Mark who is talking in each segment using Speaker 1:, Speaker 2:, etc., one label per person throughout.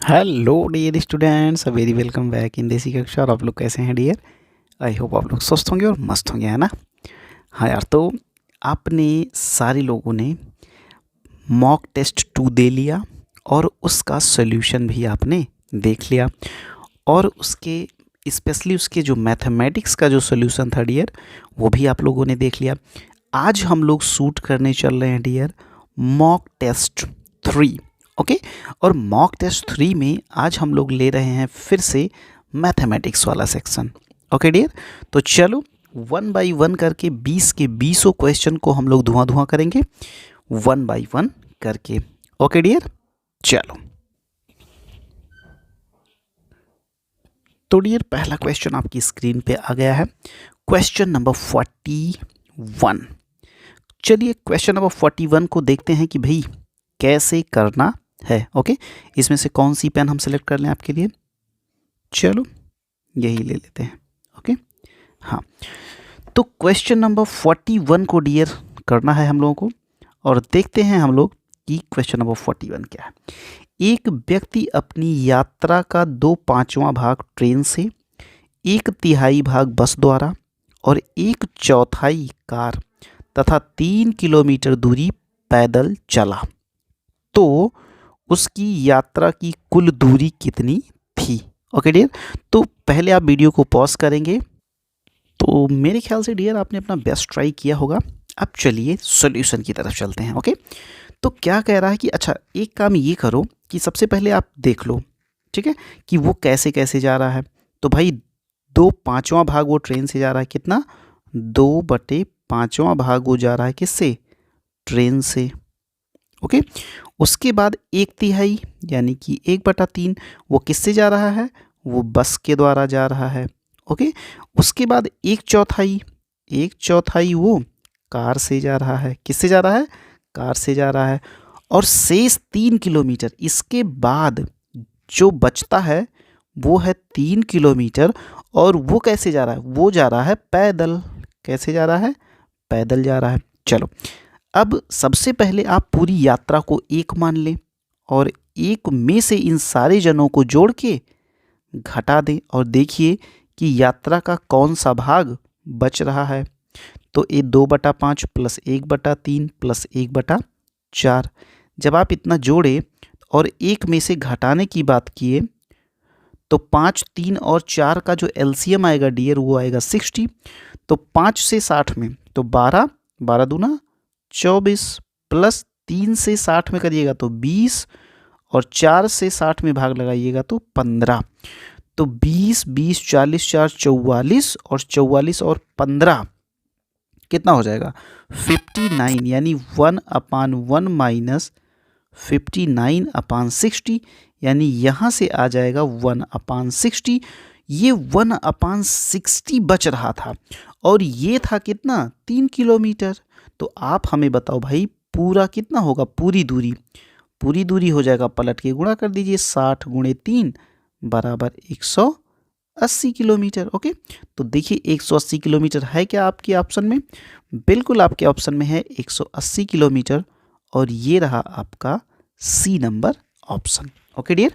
Speaker 1: Hello dear students, very welcome back in Desi Kaksha. और आप लोग कैसे हैं डियर? आई होप आप लोग स्वस्थ होंगे और मस्त होंगे, है ना? हाँ यार, तो आपने सारे लोगों ने मॉक टेस्ट 2 दे लिया और उसका सॉल्यूशन भी आपने देख लिया। और उसके स्पेशली उसके जो मैथमेटिक्स का जो सॉल्यूशन था डियर, वो भी आप लोगों ने देख लिया। आज हम लोग शूट करने चल रहे हैं डियर मॉक टेस्ट 3। ओके, और मॉक टेस्ट 3 में आज हम लोग ले रहे हैं फिर से मैथमेटिक्स वाला सेक्शन। ओके डियर, तो चलो वन बाय वन करके 20 के 20 क्वेश्चन को हम लोग धुआं धुआं करेंगे वन बाय वन करके। ओके डियर, चलो। तो डियर पहला क्वेश्चन आपकी स्क्रीन पे आ गया है, क्वेश्चन नंबर 41। चलिए क्वेश्चन नंबर 41 को देखते हैं कि भाई कैसे करना है। ओके, इसमें से कौन सी पेन हम सेलेक्ट कर लें आपके लिए? चलो यही ले लेते हैं। ओके, हाँ, तो क्वेश्चन नंबर 41 को डियर करना है हम लोगों को, और देखते हैं हम लोग कि क्वेश्चन नंबर 41 क्या है। एक व्यक्ति अपनी यात्रा का 2/5वां भाग ट्रेन से, 1/3 भाग बस द्वारा और 1/4 कार तथा 3 किलोमीटर दूरी पैदल चला, तो उसकी यात्रा की कुल दूरी कितनी थी? ओके डियर, तो पहले आप वीडियो को पॉज करेंगे। तो मेरे ख्याल से डियर आपने अपना बेस्ट ट्राई किया होगा। अब चलिए सॉल्यूशन की तरफ चलते हैं। ओके, तो क्या कह रहा है कि अच्छा एक काम ये करो कि सबसे पहले आप देख लो, ठीक है, कि वो कैसे कैसे जा रहा है। तो भाई 2/5वां भाग वो ट्रेन से जा रहा है, कितना? 2/5वां भाग वो जा रहा है किससे? ट्रेन से। ओके, उसके बाद 1/3 यानी कि 1/3 वो किससे जा रहा है? वो बस के द्वारा जा रहा है। ओके, उसके बाद 1/4, 1/4 वो कार से जा रहा है। किससे जा रहा है? कार से जा रहा है। और शेष 3 किलोमीटर, इसके बाद जो बचता है वो है 3 किलोमीटर। और वो कैसे जा रहा है? वो जा रहा है पैदल। कैसे जा रहा है? पैदल जा रहा है। चलो, अब सबसे पहले आप पूरी यात्रा को एक मान लें और एक में से इन सारे जनों को जोड़ के घटा दें और देखिए कि यात्रा का कौन सा भाग बच रहा है। तो ये 2/5 प्लस 1/3 प्लस 1/4, जब आप इतना जोड़े और एक में से घटाने की बात किए तो 5, 3 और 4 का जो एलसीएम आएगा डियर वो आएगा 60। तो 5 से 60 में तो 12, 12 दूना 24 प्लस 3 से 60 में करिएगा तो 20 और 4 से 60 में भाग लगाइएगा तो 15। तो 20, 20, 40, 4, 44 और 44 और 15 कितना हो जाएगा? 59, यानी 1/1 माइनस 59/60, यानी यहाँ से आ जाएगा 1/60। ये 1/60 बच रहा था और ये था कितना? 3 किलोमीटर। तो आप हमें बताओ भाई पूरा कितना होगा? पूरी दूरी, पूरी दूरी हो जाएगा, पलट के गुणा कर दीजिए, 60 गुणे 3 बराबर 180 किलोमीटर। ओके, तो देखिए 180 किलोमीटर है क्या आपके ऑप्शन में? बिल्कुल आपके ऑप्शन में है 180 किलोमीटर, और ये रहा आपका C number option. Okay dear,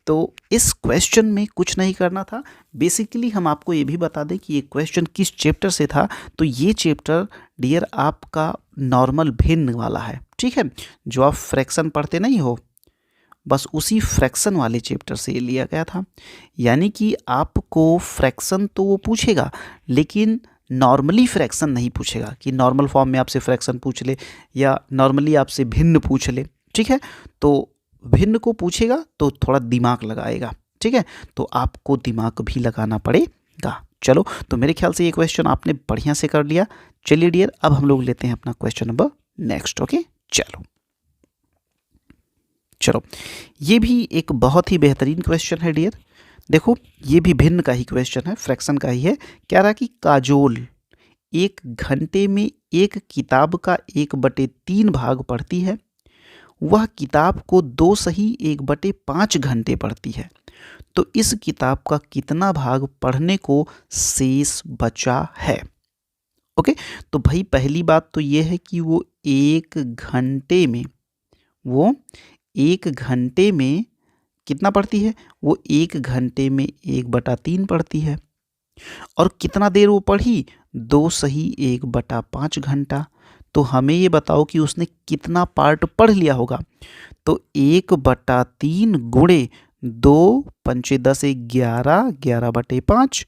Speaker 1: तो इस क्वेश्चन में कुछ नहीं करना था। बेसिकली हम आपको ये भी बता दें कि ये क्वेश्चन किस चैप्टर से था। तो ये चैप्टर डियर आपका नॉर्मल भिन्न वाला है, ठीक है, जो आप फ्रैक्शन पढ़ते नहीं हो, बस उसी फ्रैक्शन वाले चैप्टर से ये लिया गया था। यानी कि आपको फ्रैक्शन तो वो पूछेगा, लेकिन नॉर्मली फ्रैक्शन नहीं पूछेगा कि नॉर्मल फॉर्म में आपसे फ्रैक्शन पूछ ले या नॉर्मली आपसे भिन्न पूछ ले, ठीक है। तो भिन्न को पूछेगा तो थोड़ा दिमाग लगाएगा, ठीक है, तो आपको दिमाग भी लगाना पड़ेगा। चलो, तो मेरे ख्याल से ये क्वेश्चन आपने बढ़िया से कर लिया। चलिए डियर, अब हम लोग लेते हैं अपना क्वेश्चन नंबर नेक्स्ट। ओके, चलो चलो, ये भी एक बहुत ही बेहतरीन क्वेश्चन है डियर। देखो, ये भी भिन्न का ही क्वेश्चन है, फ्रैक्शन का ही है। क्या रहा कि काजोल 1 घंटे में एक किताब का 1/3 भाग पढ़ती है। वह किताब को 2 सही 1/5 घंटे पढ़ती है, तो इस किताब का कितना भाग पढ़ने को शेष बचा है? ओके, तो भाई पहली बात तो ये है कि वो 1 घंटे में कितना पढ़ती है? वो 1 घंटे में 1/3 पढ़ती है। और कितना देर वो पढ़ी? 2 सही 1/5 घंटा। तो हमें ये बताओ कि उसने कितना पार्ट पढ़ लिया होगा। तो 1/3 गुणे 2 पंचे 10 11, 11/5,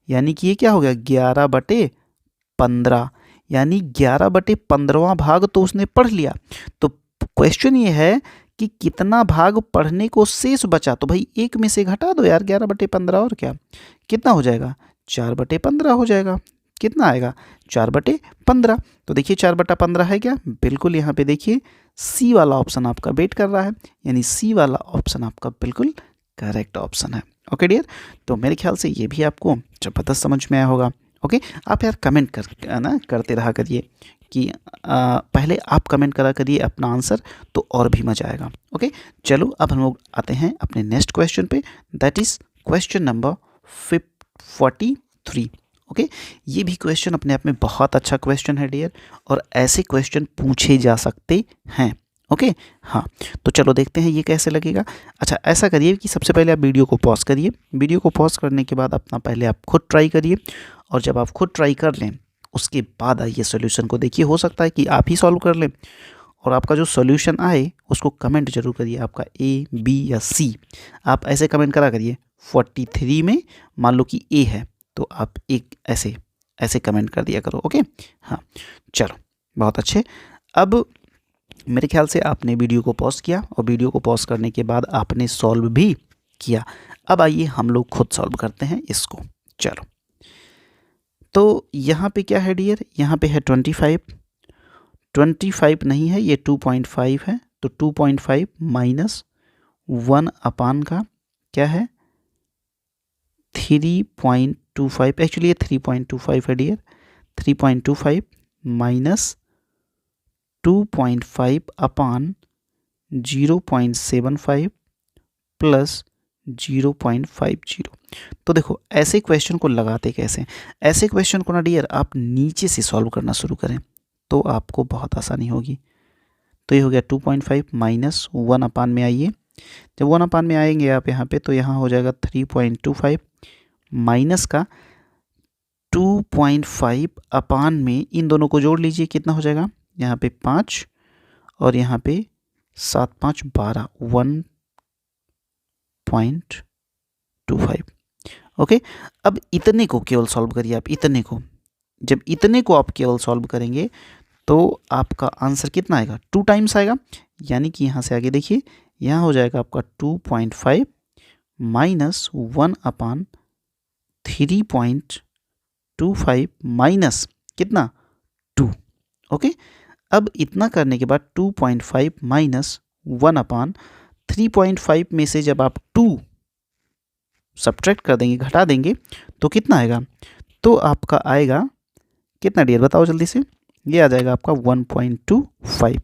Speaker 1: यानी कि ये क्या हो गया 11/15, यानी 11/15वां भाग तो उसने पढ़ लिया। तो क्वेश्चन ये है कि कितना भाग पढ़ने को शेष बचा। तो भाई 1 में से घटा दो यार 11/15, और क्या कितना हो जाएगा 4/15 हो जाएगा। कितना आएगा 4/15। तो देखिए 4/15 है क्या? बिल्कुल, यहाँ पे देखिए सी वाला ऑप्शन आपका वेट कर रहा है, यानी सी वाला ऑप्शन आपका बिल्कुल करेक्ट ऑप्शन है। ओके डियर, तो मेरे ख्याल से ये भी आपको जबरदस्त समझ में आया होगा। ओके, आप यार कमेंट करते रहा करिए कि पहले आप कमेंट करा करिए अपना आंसर, तो और भी मज़ा आएगा। ओके, चलो अब हम लोग आते हैं अपने नेक्स्ट क्वेश्चन पे, that is question number 43। Okay, ये भी क्वेश्चन अपने आप में बहुत अच्छा क्वेश्चन है डियर, और ऐसे क्वेश्चन पूछे जा सकते हैं। ओके, हाँ, तो चलो देखते हैं ये कैसे लगेगा। अच्छा, ऐसा करिए कि सबसे पहले आप वीडियो को पॉज करिए। वीडियो को पॉज करने के बाद अपना पहले आप खुद ट्राई करिए, और जब आप खुद ट्राई कर लें उसके बाद आइए सोल्यूशन को देखिए। हो सकता है कि आप ही सॉल्व कर लें, और आपका जो सोल्यूशन आए उसको कमेंट जरूर करिए, आपका ए, बी या सी। आप ऐसे कमेंट करा करिए 43 में मान लो कि ए है, तो आप एक ऐसे कमेंट कर दिया करो। ओके, हाँ, चलो बहुत अच्छे। अब मेरे ख्याल से आपने वीडियो को पॉज किया, और वीडियो को पॉज करने के बाद आपने सॉल्व भी किया। अब आइए हम लोग खुद सॉल्व करते हैं इसको। चलो, तो यहाँ पे क्या है डियर? यहाँ पे है 25 नहीं है, ये 2.5 है। तो 2.5 माइनस 1 अपान का क्या है 3.25, एक्चुअली ये 3.25 है डियर। 3.25 माइनस 2.5 अपान 0.75 प्लस 0.50। तो देखो ऐसे क्वेश्चन को लगाते कैसे? ऐसे क्वेश्चन को ना डियर आप नीचे से सॉल्व करना शुरू करें तो आपको बहुत आसानी होगी। तो ये हो गया 2.5 माइनस 1 अपान में आइए। जब 1 अपान में आएंगे आप यहाँ पे, तो यहाँ हो जाएगा 3.25 माइनस का 2.5 अपान में इन दोनों को जोड़ लीजिए, कितना हो जाएगा यहाँ पे 5 और यहाँ पे 7 5 12, 1.25। ओके, अब इतने को केवल सॉल्व करिए आप, इतने को। जब इतने को आप केवल सॉल्व करेंगे तो आपका आंसर कितना आएगा 2 टाइम्स आएगा, यानी कि यहाँ से आगे देखिए, यहाँ हो जाएगा आपका 2.5 माइनस 1 अपान 3.25 माइनस कितना 2। ओके, अब इतना करने के बाद 2.5 माइनस 1 अपान 3.5 में से जब आप 2 सब्ट्रैक्ट कर देंगे, घटा देंगे, तो कितना आएगा? तो आपका आएगा कितना डियर, बताओ जल्दी से। ये आ जाएगा आपका 1.25।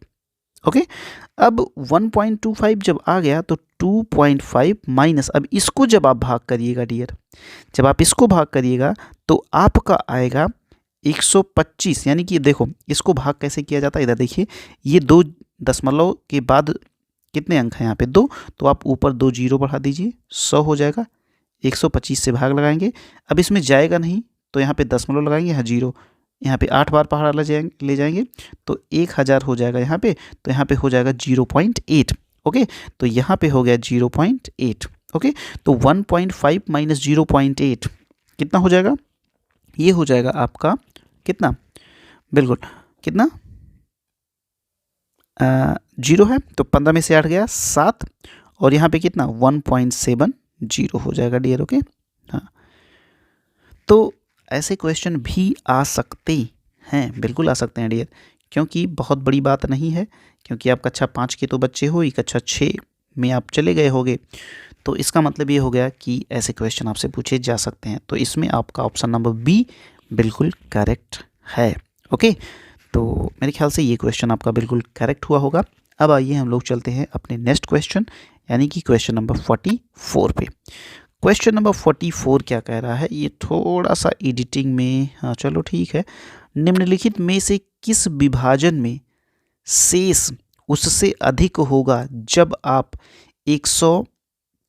Speaker 1: ओके, अब 1.25 जब आ गया तो 2.5 माइनस, अब इसको जब आप भाग करिएगा डियर, जब आप इसको भाग करिएगा तो आपका आएगा 125। यानी कि देखो इसको भाग कैसे किया जाता है, इधर देखिए, ये 2 दशमलव के बाद कितने अंक हैं यहाँ पे 2, तो आप ऊपर 2 जीरो बढ़ा दीजिए, 100 हो जाएगा। 125 से भाग लगाएंगे, अब इसमें जाएगा नहीं तो यहाँ पे दशमलव लगाएंगे, यहाँ जीरो, यहाँ पे 8 बार पहाड़ा ले जाएंगे तो 1000 हो जाएगा यहाँ पे, तो यहाँ पे हो जाएगा 0.8। ओके, तो यहाँ पे हो गया 0.8। ओके, तो 1.5 माइनस 0.8 कितना हो जाएगा? ये हो जाएगा आपका कितना, बिल्कुल कितना 0 है, तो 15 में से 8 गया 7, और यहाँ पे कितना 1.70 हो जाएगा डियर। ओके, हाँ, तो ऐसे क्वेश्चन भी आ सकते हैं, बिल्कुल आ सकते हैं डियर, क्योंकि बहुत बड़ी बात नहीं है, क्योंकि आप कक्षा 5 के तो बच्चे हो ही, कक्षा 6 में आप चले गए होगे, तो इसका मतलब ये हो गया कि ऐसे क्वेश्चन आपसे पूछे जा सकते हैं। तो इसमें आपका ऑप्शन नंबर बी बिल्कुल करेक्ट है। ओके, तो मेरे ख्याल से ये क्वेश्चन आपका बिल्कुल करेक्ट हुआ होगा। अब आइए हम लोग चलते हैं अपने नेक्स्ट क्वेश्चन, यानी कि क्वेश्चन नंबर 44 पे। क्वेश्चन नंबर 44 क्या कह रहा है, ये थोड़ा सा एडिटिंग में, हाँ चलो ठीक है। निम्नलिखित में से किस विभाजन में शेष उससे अधिक होगा जब आप 100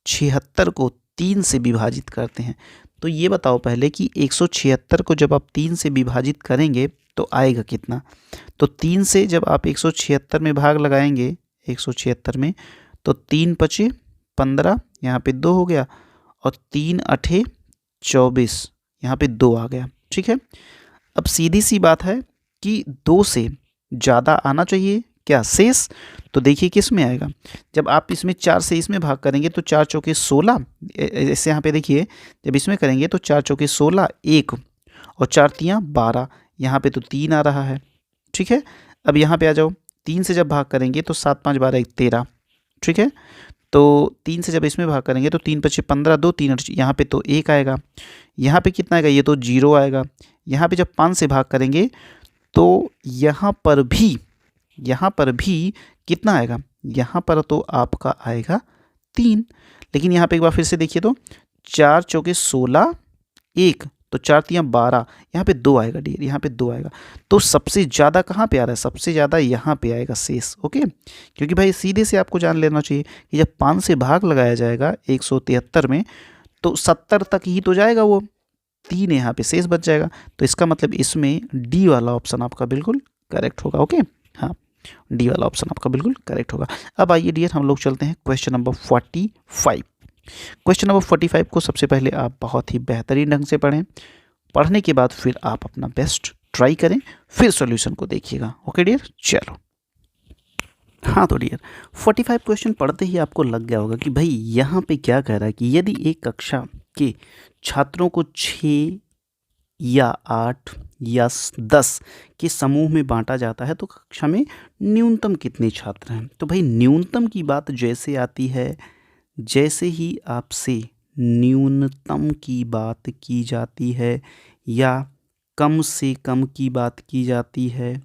Speaker 1: 176 को 3 से विभाजित करते हैं, तो ये बताओ पहले कि 176 को जब आप 3 से विभाजित करेंगे तो आएगा कितना। तो 3 से जब आप 176 में भाग लगाएंगे 176 में, तो 3 पचे 15, यहाँ पे 2 हो गया, और 3 अठे 24, यहाँ पे 2 आ गया। ठीक है, अब सीधी सी बात है कि 2 से ज़्यादा आना चाहिए क्या शेष। तो देखिए किस में आएगा, जब आप इसमें 4 से इसमें भाग करेंगे तो 4 चौके 16, ऐसे यहाँ पे देखिए जब इसमें करेंगे तो 4 चौके 16 1, और 4 तियाँ 12, यहाँ पे तो 3 आ रहा है। ठीक है, अब यहाँ पे आ जाओ, 3 से जब भाग करेंगे तो 7 5 12 1 13। ठीक है, तो 3 से जब इसमें भाग करेंगे तो 3 पचे 15, 2 3 8, यहाँ पे तो 1 आएगा, यहाँ पे कितना आएगा, ये तो 0 आएगा। यहाँ पे जब 5 से भाग करेंगे तो यहाँ पर भी कितना आएगा, यहाँ पर तो आपका आएगा 3। लेकिन यहाँ पे एक बार फिर से देखिए तो 4 चौके 16 1, तो 4 तियाँ 12, यहाँ पे 2 आएगा डियर, यहाँ पे 2 आएगा। तो सबसे ज़्यादा कहाँ पे आ रहा है, सबसे ज़्यादा यहाँ पे आएगा शेष। ओके, क्योंकि भाई सीधे से आपको जान लेना चाहिए कि जब 5 से भाग लगाया जाएगा 173 में तो 70 तक ही तो जाएगा, वो 3 यहाँ पे शेष बच जाएगा। तो इसका मतलब इसमें डी वाला ऑप्शन आपका बिल्कुल करेक्ट होगा। ओके, हाँ, डी वाला ऑप्शन आपका बिल्कुल करेक्ट होगा। अब आइए डियर हम लोग चलते हैं क्वेश्चन नंबर 45। क्वेश्चन नंबर 45 को सबसे पहले आप बहुत ही बेहतरीन ढंग से पढ़ें, पढ़ने के बाद फिर आप अपना बेस्ट ट्राई करें, फिर सॉल्यूशन को देखिएगा। ओके डियर, चलो। हाँ तो डियर 45 क्वेश्चन पढ़ते ही आपको लग गया होगा कि भाई यहाँ पे क्या कह रहा है कि यदि एक कक्षा के छात्रों को 6 या 8 या 10 के समूह में बांटा जाता है तो कक्षा में न्यूनतम कितने छात्र हैं। तो भाई न्यूनतम की बात जैसे आती है, जैसे ही आपसे न्यूनतम की बात की जाती है या कम से कम की बात की जाती है,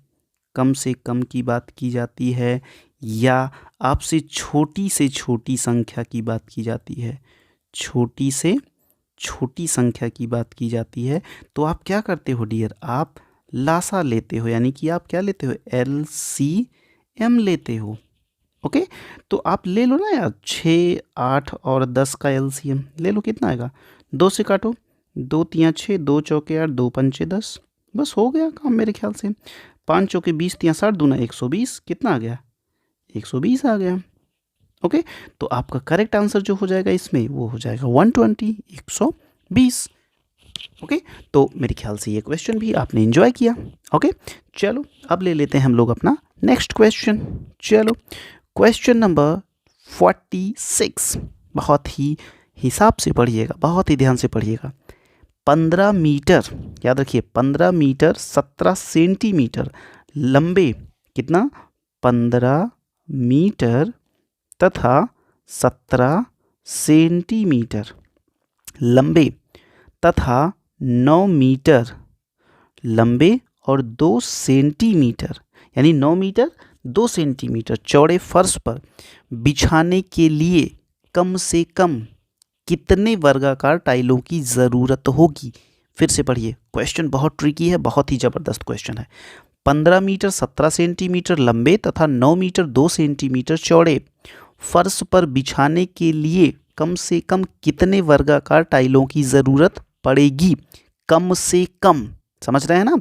Speaker 1: कम से कम की बात की जाती है, या आपसे छोटी से छोटी संख्या की बात की जाती है, छोटी से छोटी संख्या की बात की जाती है, तो आप क्या करते हो डियर, आप लासा लेते हो, यानी कि आप क्या लेते हो, LCM लेते हो। ओके, तो आप ले लो ना यार, 6 8 और 10 का LCM ले लो, कितना आएगा, 2 से काटो, 2 तियाँ 6, 2 चौके 8, 2 पंचे 10, बस हो गया काम मेरे ख्याल से। 5 चौके 20 तियाँ 60, दूना 120, कितना आ गया, 120 आ गया। ओके, तो आपका करेक्ट आंसर जो हो जाएगा इसमें वो हो जाएगा 120, 120। ओके, तो मेरे ख्याल से ये क्वेश्चन भी आपने एंजॉय किया। ओके, चलो अब ले लेते हैं हम लोग अपना नेक्स्ट क्वेश्चन। चलो क्वेश्चन नंबर 46, बहुत ही हिसाब से पढ़िएगा, बहुत ही ध्यान से पढ़िएगा। 15 मीटर, याद रखिए 15 मीटर 17 सेंटीमीटर लंबे, कितना, 15 मीटर तथा 17 सेंटीमीटर लंबे तथा 9 मीटर लंबे और 2 सेंटीमीटर, यानी 9 मीटर 2 सेंटीमीटर चौड़े फर्श पर बिछाने के लिए कम से कम कितने वर्गाकार टाइलों की ज़रूरत होगी। फिर से पढ़िए, क्वेश्चन बहुत ट्रिकी है, बहुत ही ज़बरदस्त क्वेश्चन है। 15 मीटर 17 सेंटीमीटर लंबे तथा 9 मीटर 2 सेंटीमीटर चौड़े फर्श पर बिछाने के लिए कम से कम कितने वर्गाकार टाइलों की ज़रूरत पड़ेगी, कम से कम, समझ रहे हैं ना।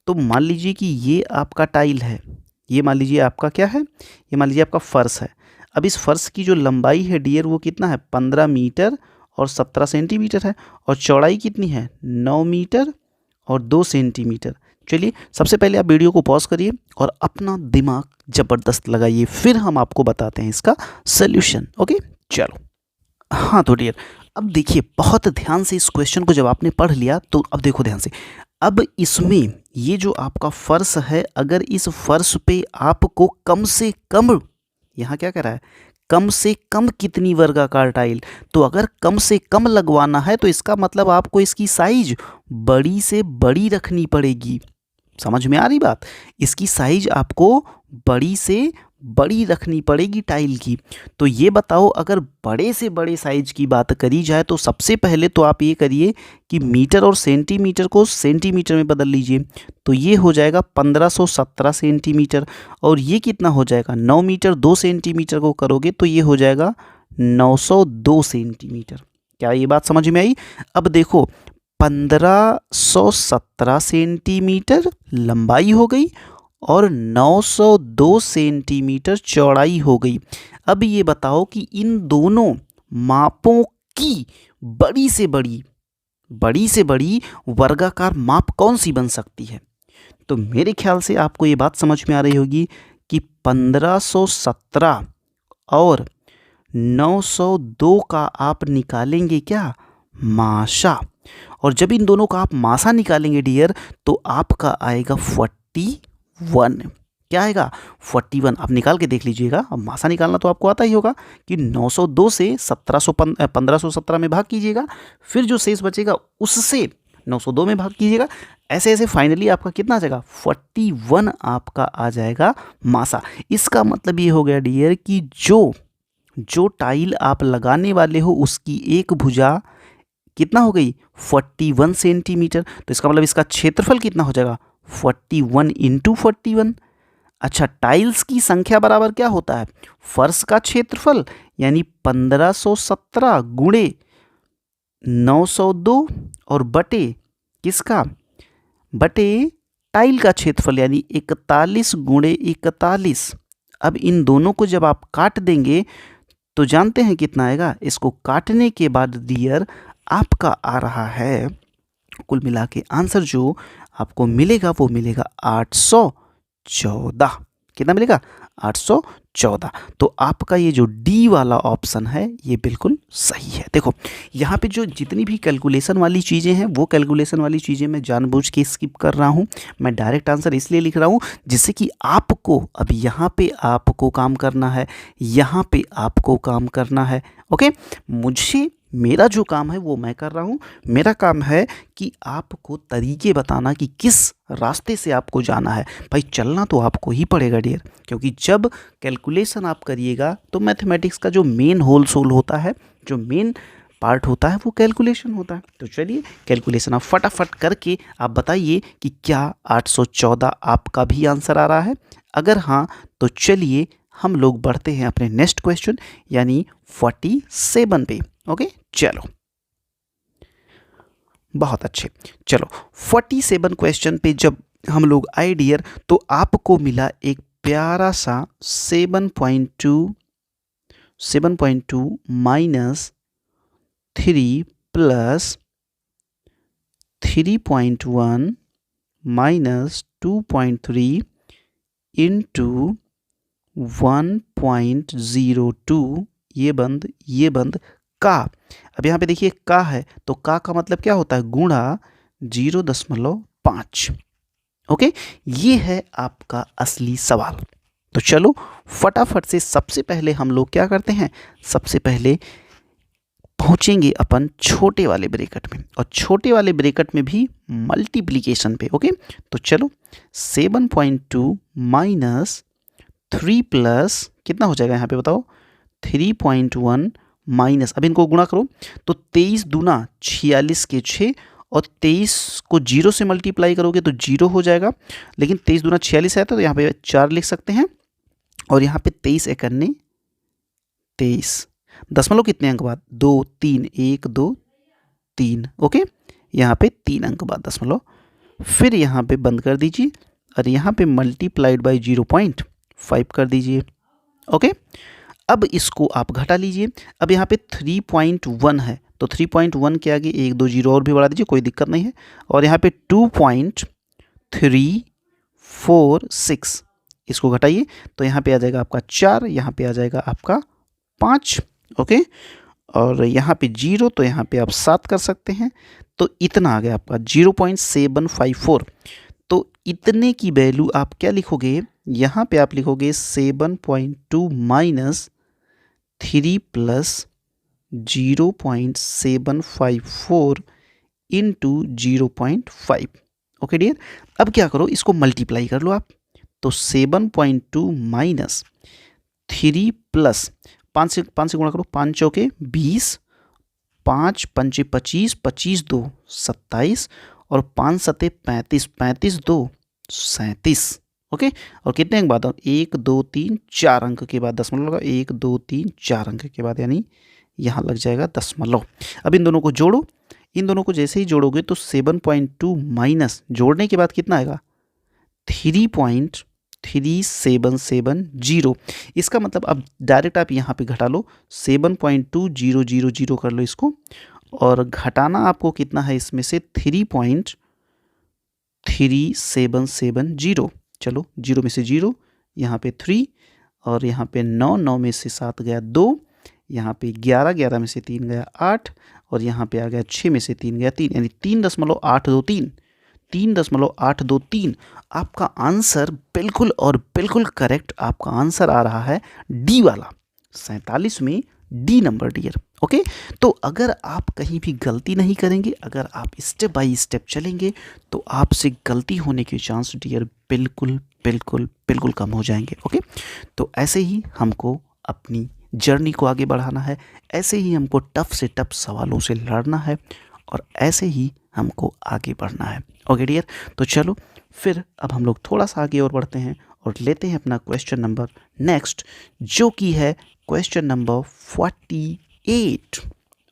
Speaker 1: तो मान लीजिए कि ये आपका टाइल है, ये मान लीजिए आपका क्या है, ये मान लीजिए आपका फ़र्श है। अब इस फर्श की जो लंबाई है डियर वो कितना है, 15 मीटर और 17 सेंटीमीटर है, और चौड़ाई कितनी है, 9 मीटर और 2 सेंटीमीटर। चलिए सबसे पहले आप वीडियो को पॉज करिए और अपना दिमाग ज़बरदस्त लगाइए, फिर हम आपको बताते हैं इसका सल्यूशन। ओके, चलो। हाँ तो डियर अब देखिए बहुत ध्यान से इस क्वेश्चन को, जब आपने पढ़ लिया तो अब देखो ध्यान से। अब इसमें ये जो आपका फर्श है, अगर इस फर्श पे आपको कम से कम, यहाँ क्या कह रहा है, कम से कम कितनी वर्गाकार टाइल, तो अगर कम से कम लगवाना है तो इसका मतलब आपको इसकी साइज बड़ी से बड़ी रखनी पड़ेगी। समझ में आ रही बात, इसकी साइज आपको बड़ी से बड़ी रखनी पड़ेगी टाइल की। तो ये बताओ, अगर बड़े से बड़े साइज की बात करी जाए तो सबसे पहले तो आप ये करिए कि मीटर और सेंटीमीटर को सेंटीमीटर में बदल लीजिए, तो ये हो जाएगा 1517 सेंटीमीटर, और ये कितना हो जाएगा, 9 मीटर 2 सेंटीमीटर को करोगे तो ये हो जाएगा 902 सेंटीमीटर। क्या ये बात समझ में आई? अब देखो 1517 सेंटीमीटर लंबाई हो गई और 902 सेंटीमीटर चौड़ाई हो गई। अब ये बताओ कि इन दोनों मापों की बड़ी से बड़ी वर्गाकार माप कौन सी बन सकती है? तो मेरे ख्याल से आपको ये बात समझ में आ रही होगी कि 1517 और 902 का आप निकालेंगे क्या? माशा। और जब इन दोनों का आप माशा निकालेंगे डियर, तो आपका आएगा 41। क्या आएगा? 41। आप निकाल के देख लीजिएगा। अब माशा निकालना तो आपको आता ही होगा कि 902 से 1517 में भाग कीजिएगा, फिर जो शेष बचेगा उससे 902 में भाग कीजिएगा। ऐसे ऐसे फाइनली आपका कितना आ जाएगा? 41 आपका आ जाएगा माशा। इसका मतलब ये हो गया डियर कि जो टाइल आप लगाने वाले हो उसकी एक भुजा कितना हो गई? 41 सेंटीमीटर। तो इसका मतलब इसका क्षेत्रफल कितना हो जाएगा? 41 इंटू 41। अच्छा, टाइल्स की संख्या बराबर क्या होता है? फर्श का क्षेत्रफल, यानी 1517 गुणे 902 और बटे किसका? बटे टाइल का क्षेत्रफल, यानी 41 गुणे 41। अब इन दोनों को जब आप काट देंगे तो जानते हैं कितना आएगा? इसको काटने के बाद डियर आपका आ रहा है कुल मिला के आंसर जो आपको मिलेगा वो मिलेगा 814। कितना मिलेगा? 814। तो आपका ये जो डी वाला ऑप्शन है ये बिल्कुल सही है। देखो यहाँ पे जो जितनी भी कैलकुलेशन वाली चीज़ें हैं वो कैलकुलेशन वाली चीज़ें मैं जानबूझ के स्किप कर रहा हूँ। मैं डायरेक्ट आंसर इसलिए लिख रहा हूँ जिससे कि आपको अब यहाँ पे आपको काम करना है, यहाँ पे आपको काम करना है। ओके, मुझे मेरा जो काम है वो मैं कर रहा हूँ। मेरा काम है कि आपको तरीके बताना कि किस रास्ते से आपको जाना है। भाई चलना तो आपको ही पड़ेगा डियर, क्योंकि जब कैलकुलेशन आप करिएगा तो मैथमेटिक्स का जो मेन होल सोल होता है, जो मेन पार्ट होता है वो कैलकुलेशन होता है। तो चलिए कैलकुलेशन आप फटाफट करके आप बताइए कि क्या 814 आपका भी आंसर आ रहा है। अगर हाँ तो चलिए हम लोग बढ़ते हैं अपने नेक्स्ट क्वेश्चन यानी 47 पे। ओके चलो, बहुत अच्छे। चलो 47 क्वेश्चन पे जब हम लोग आए डियर तो आपको मिला एक प्यारा सा 7.2 माइनस 3 प्लस 3.1 माइनस 2.3 इंटू 1.02 ये बंद का। अब यहाँ पे देखिए का है तो का मतलब क्या होता है? गुणा 0.5। ओके, ये है आपका असली सवाल। तो चलो फटाफट से सबसे पहले हम लोग क्या करते हैं, सबसे पहले पहुंचेंगे अपन छोटे वाले ब्रैकेट में, और छोटे वाले ब्रैकेट में भी मल्टीप्लिकेशन पे। ओके, तो चलो 7.2 माइनस 3 प्लस कितना हो जाएगा यहाँ पे बताओ? 3.1 माइनस, अब इनको गुणा करो तो 23 दूना 46 के 6 और 23 को 0 से मल्टीप्लाई करोगे तो 0 हो जाएगा, लेकिन 23 दूना 46 है तो यहाँ पे 4 लिख सकते हैं, और यहाँ पे 23 एकन्ने 23, दशमलव कितने अंक बाद? 2 3 1 2 3। ओके, यहाँ पे 3 अंक बाद दशमलव, फिर यहाँ पे बंद कर दीजिए और यहाँ पे मल्टीप्लाइड बाई 0.5 कर दीजिए। ओके, अब इसको आप घटा लीजिए। अब यहाँ पे 3.1 है तो 3.1 के आगे 1 2 0 और भी बढ़ा दीजिए, कोई दिक्कत नहीं है। और यहाँ पे 2.346 इसको घटाइए तो यहाँ पे आ जाएगा आपका 4, यहाँ पे आ जाएगा आपका 5। ओके, और यहाँ पे 0 तो यहाँ पे आप 7 कर सकते हैं, तो इतना आ गया आपका 0.754। तो इतने की वैल्यू आप क्या लिखोगे? यहाँ पे आप लिखोगे 7.2 minus 3 plus 0.754 into 0.5। Okay dear, अब क्या करो, इसको मल्टीप्लाई कर लो आप। तो 7.2 माइनस 3 प्लस 5 से गुणा करो, 5 चौके 20, 5 पंचे 25, 25 2 27 और 5 सते 35, 35 2 37। ओके। और कितने अंक बाद, 1 2 3 4 अंक के बाद दशमलव लगा, 1 2 3 4 अंक के बाद, यानी यहाँ लग जाएगा दशमलव। अब इन दोनों को जोड़ो, इन दोनों को जैसे ही जोड़ोगे तो 7.2 माइनस जोड़ने के बाद कितना आएगा, 3.3770। इसका मतलब अब डायरेक्ट आप यहाँ पे घटा लो, 7.2000 कर लो इसको, और घटाना आपको कितना है इसमें से, 3.3770। चलो 0 में से 0, यहाँ पे 3, और यहाँ पे 9, 9 में से 7 गया 2, यहाँ पे 11, 11 में से 3 गया 8, और यहाँ पे आ गया 6 में से 3 गया 3, यानी 3.823, 3.823। आपका आंसर बिल्कुल और बिल्कुल करेक्ट, आपका आंसर आ रहा है डी वाला, 47 में डी नंबर डियर। ओके, तो अगर आप कहीं भी गलती नहीं करेंगे, अगर आप स्टेप बाय स्टेप चलेंगे, तो आपसे गलती होने के चांस डियर बिल्कुल बिल्कुल बिल्कुल कम हो जाएंगे। ओके, तो ऐसे ही हमको अपनी जर्नी को आगे बढ़ाना है, ऐसे ही हमको टफ से टफ सवालों से लड़ना है, और ऐसे ही हमको आगे बढ़ना है। ओके डियर, तो चलो फिर अब हम लोग थोड़ा सा आगे और बढ़ते हैं और लेते हैं अपना क्वेश्चन नंबर नेक्स्ट, जो कि है question number 48।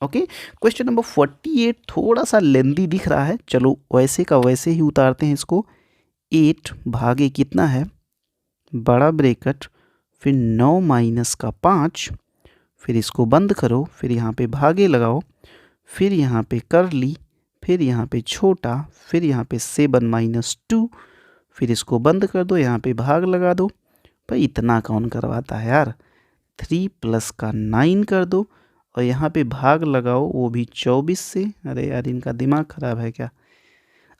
Speaker 1: Okay, question number 48 थोड़ा सा लेंदी दिख रहा है, चलो वैसे का वैसे ही उतारते हैं इसको। 8 भागे कितना है, बड़ा ब्रैकेट, फिर 9 माइनस का 5, फिर इसको बंद करो, फिर यहाँ पे भागे लगाओ, फिर यहाँ पे कर ली, फिर यहाँ पे छोटा, फिर यहाँ पे 7 माइनस 2, फिर इसको बंद कर दो, यहाँ पे भाग लगा दो। भाई इतना कौन करवाता है यार, 3 प्लस का 9 कर दो, और यहाँ पे भाग लगाओ, वो भी 24 से। अरे यार इनका दिमाग ख़राब है क्या।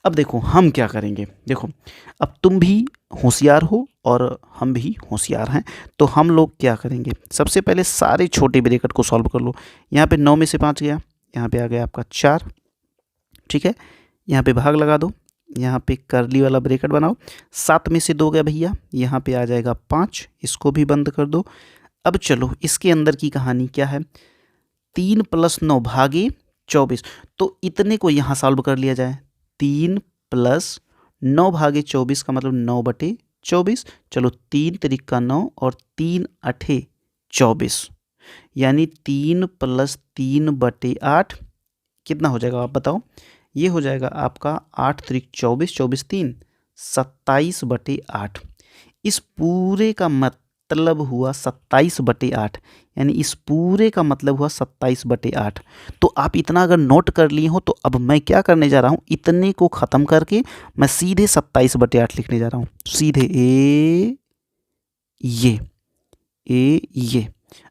Speaker 1: अब देखो हम क्या करेंगे, देखो अब तुम भी होशियार हो और हम भी होशियार हैं, तो हम लोग क्या करेंगे, सबसे पहले सारे छोटे ब्रैकेट को सॉल्व कर लो। यहाँ पे 9 में से 5 गया, यहाँ पे आ गया आपका 4, ठीक है, यहाँ पे भाग लगा दो, यहाँ पे करली वाला ब्रैकेट बनाओ, 7 में से 2 गया भैया, यहाँ पे आ जाएगा 5, इसको भी बंद कर दो। अब चलो इसके अंदर की कहानी क्या है, 3 प्लस 9 भागे 24, तो इतने को यहाँ सॉल्व कर लिया जाए। 3 प्लस 9 भागे 24 का मतलब 9/24, चलो 3 त्रिक का 9 और 3 अठे 24, यानी 3 प्लस 3/8 कितना हो जाएगा आप बताओ, ये हो जाएगा आपका 8 त्रिक 24, 24 3 27/8। इस पूरे का मतलब हुआ 27/8, यानी इस पूरे का मतलब हुआ 27/8। तो आप इतना अगर नोट कर लिए हो, तो अब मैं क्या करने जा रहा हूँ, इतने को ख़त्म करके मैं सीधे 27/8 लिखने जा रहा हूँ, सीधे ये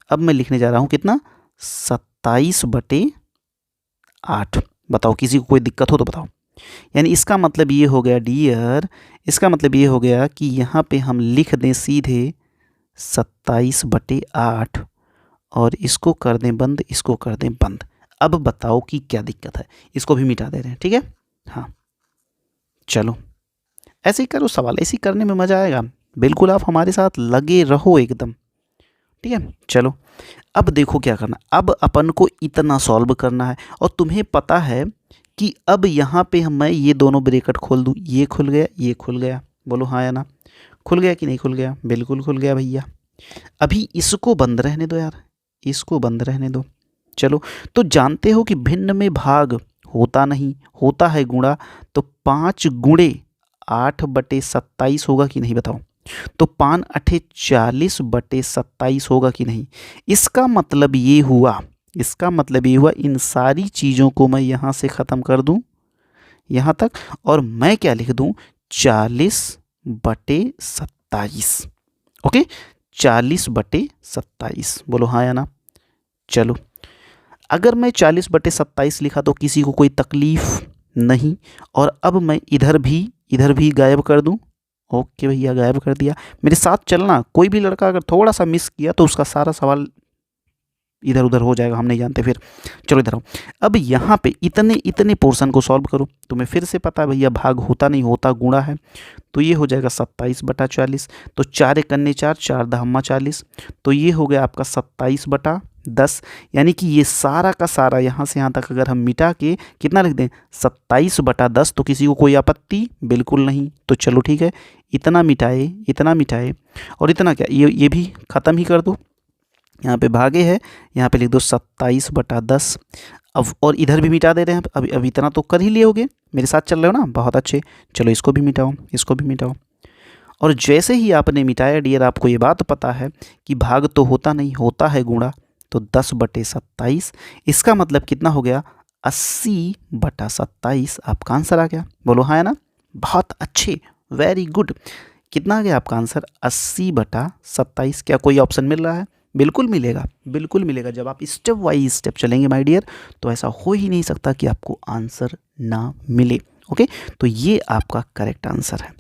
Speaker 1: अब मैं लिखने जा रहा हूँ कितना, 27/8। बताओ किसी को कोई दिक्कत हो तो बताओ। यानी इसका मतलब ये हो गया डियर, इसका मतलब ये हो गया कि यहाँ पे हम लिख दें सीधे 27/8, और इसको कर दें बंद, इसको कर दें बंद। अब बताओ कि क्या दिक्कत है, इसको भी मिटा दे रहे हैं, ठीक है। हाँ चलो ऐसे ही करो सवाल, ऐसे ही करने में मज़ा आएगा, बिल्कुल आप हमारे साथ लगे रहो एकदम, ठीक है। चलो अब देखो क्या करना, अब अपन को इतना सॉल्व करना है, और तुम्हें पता है कि अब यहाँ पे मैं ये दोनों ब्रैकेट खोल दूँ, ये खुल गया, ये खुल गया, बोलो हाँ या ना, खुल गया कि नहीं खुल गया, बिल्कुल खुल गया भैया। अभी इसको बंद रहने दो यार, इसको बंद रहने दो। चलो तो जानते हो कि भिन्न में भाग होता नहीं, होता है गुणा, तो 5 गुणे 8/27 होगा कि नहीं बताओ, तो 5 अठे 40/27 होगा कि नहीं। इसका मतलब ये हुआ, इसका मतलब ये हुआ, इन सारी चीज़ों को मैं यहाँ से ख़त्म कर दूँ यहाँ तक, और मैं क्या लिख दूँ, 40/27। ओके, 40/27, बोलो हाँ या ना। चलो अगर मैं 40/27 लिखा तो किसी को कोई तकलीफ़ नहीं, और अब मैं इधर भी गायब कर दूं। ओके भैया गायब कर दिया, मेरे साथ चलना, कोई भी लड़का अगर थोड़ा सा मिस किया तो उसका सारा सवाल इधर उधर हो जाएगा, हम नहीं जानते फिर। चलो इधर आओ, अब यहाँ पे इतने पोर्शन को सॉल्व करो। तुम्हें फिर से पता है भैया भाग होता नहीं, होता गुणा है, तो ये हो जाएगा 27/40, तो 4 × 4 = 4, 4 × 10 = 40, तो ये हो गया आपका 27/, 10, यानी कि ये सारा का सारा यहाँ से यहाँ तक अगर हम मिटा के कितना लिख दें 27/10, तो किसी को कोई आपत्ति बिल्कुल नहीं। तो चलो ठीक है, इतना मिटाए और इतना क्या, ये भी ख़त्म ही कर दो। यहाँ पे भागे है, यहाँ पे लिख दो 27/10। अब और इधर भी मिटा दे रहे हैं। अब इतना तो कर ही लिए होगे, मेरे साथ चल रहे हो ना, बहुत अच्छे। चलो इसको भी मिटाओ, इसको भी मिटाओ। और जैसे ही आपने मिटाया डियर, आपको ये बात पता है कि भाग तो होता नहीं, होता है गुणा। तो 10/27, इसका मतलब कितना हो गया 80/27। आपका आंसर आ गया, बोलो हाँ है ना, बहुत अच्छे, वेरी गुड। कितना आ गया आपका आंसर 80/27। क्या कोई ऑप्शन मिल रहा है? बिल्कुल मिलेगा, बिल्कुल मिलेगा। जब आप स्टेप वाइज स्टेप चलेंगे माय डियर, तो ऐसा हो ही नहीं सकता कि आपको आंसर ना मिले। ओके, तो ये आपका करेक्ट आंसर है,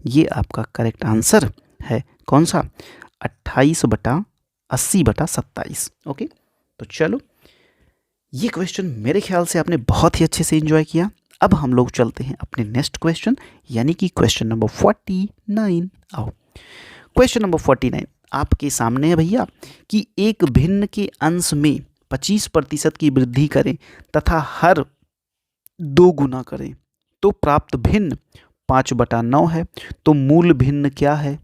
Speaker 1: ये आपका करेक्ट आंसर है। कौन सा? 28/80/27। ओके, तो चलो ये क्वेश्चन मेरे ख्याल से आपने बहुत ही अच्छे से एंजॉय किया। अब हम लोग चलते हैं अपने नेक्स्ट क्वेश्चन, यानी कि क्वेश्चन नंबर 49। आओ, क्वेश्चन नंबर 49 आपके सामने है भैया कि एक भिन्न के अंश में 25% की वृद्धि करें तथा हर 2 गुना करें तो प्राप्त भिन्न 5/9 है। तो मूल भिन्न क्या है?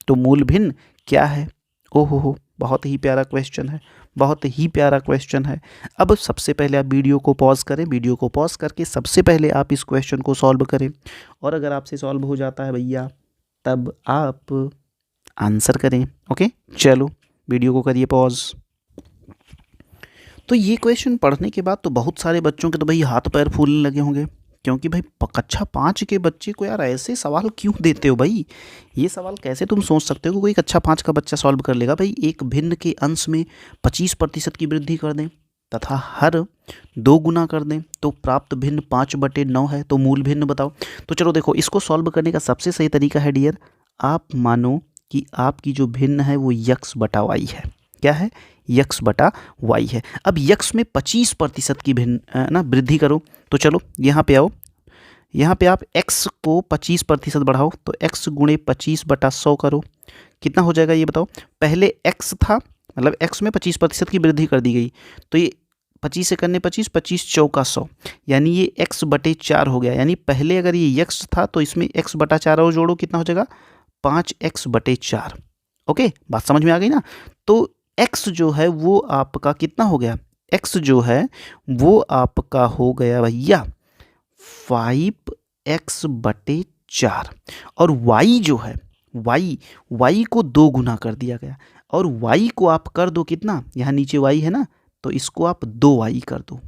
Speaker 1: तो मूल भिन्न क्या है? ओहो हो, बहुत ही प्यारा क्वेश्चन है, बहुत ही प्यारा क्वेश्चन है। अब सबसे पहले आप वीडियो को पॉज करें, वीडियो को पॉज करके सबसे पहले आप इस क्वेश्चन को सॉल्व करें, और अगर आपसे सॉल्व हो जाता है भैया, तब आप आंसर करें। ओके, चलो वीडियो को करिए पॉज। तो ये क्वेश्चन पढ़ने के बाद तो बहुत सारे बच्चों के तो भाई हाथ पैर फूलने लगे होंगे, क्योंकि भाई कक्षा 5 के बच्चे को यार ऐसे सवाल क्यों देते हो भाई? ये सवाल कैसे तुम सोच सकते हो कि कोई कक्षा 5 का बच्चा सॉल्व कर लेगा? भाई एक भिन्न के अंश में 25% की वृद्धि कर दें तथा हर 2 गुना कर दें तो प्राप्त भिन्न 5/9 है। तो मूल भिन्न बताओ। तो चलो देखो, इसको सॉल्व करने का सबसे सही तरीका है डियर, आप मानो कि आपकी जो भिन्न है वो x/y है। क्या है? x/y है। अब x में 25% की भिन्न ना वृद्धि करो। तो चलो यहाँ पे आओ, यहाँ पे आप x को 25% बढ़ाओ, तो x गुणे 25/100 करो। कितना हो जाएगा ये बताओ? पहले x था, मतलब x में 25% की वृद्धि कर दी गई, तो ये 25 से करने 25, 25 चौका 100, यानी ये x/4 हो गया। यानी पहले अगर ये x था तो इसमें x/4 और जोड़ो, कितना हो जाएगा 5x/4। ओके, बात समझ में आ गई ना? तो x जो है वो आपका कितना हो गया? x जो है वो आपका हो गया भैया 5x/4, और y जो है y को 2 गुना कर दिया गया, और y को आप कर दो कितना, यहाँ नीचे y है ना, तो इसको आप 2y कर दो,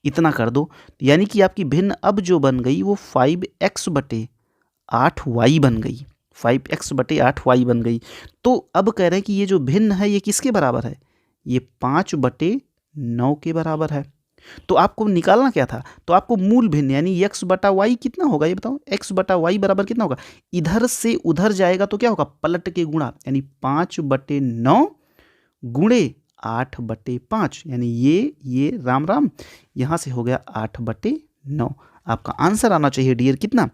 Speaker 1: इतना कर दो। यानी कि आपकी भिन्न अब जो बन गई वो 5x/8y बन गई, 5x/8y बन गई। तो अब कह रहे हैं कि ये जो भिन्न है ये किसके बराबर है? ये 5/9 के बराबर है। तो आपको निकालना क्या था? तो आपको मूल भिन्न यानी x/y कितना होगा ये बताओ? x/y बराबर कितना होगा? इधर से उधर जाएगा तो क्या होगा? पलट के गुणा, यानी 5/9 गुणे 8/5, यानी ये राम राम, यहाँ से हो गया 8/9। आपका आंसर आना चाहिए डियर कितना?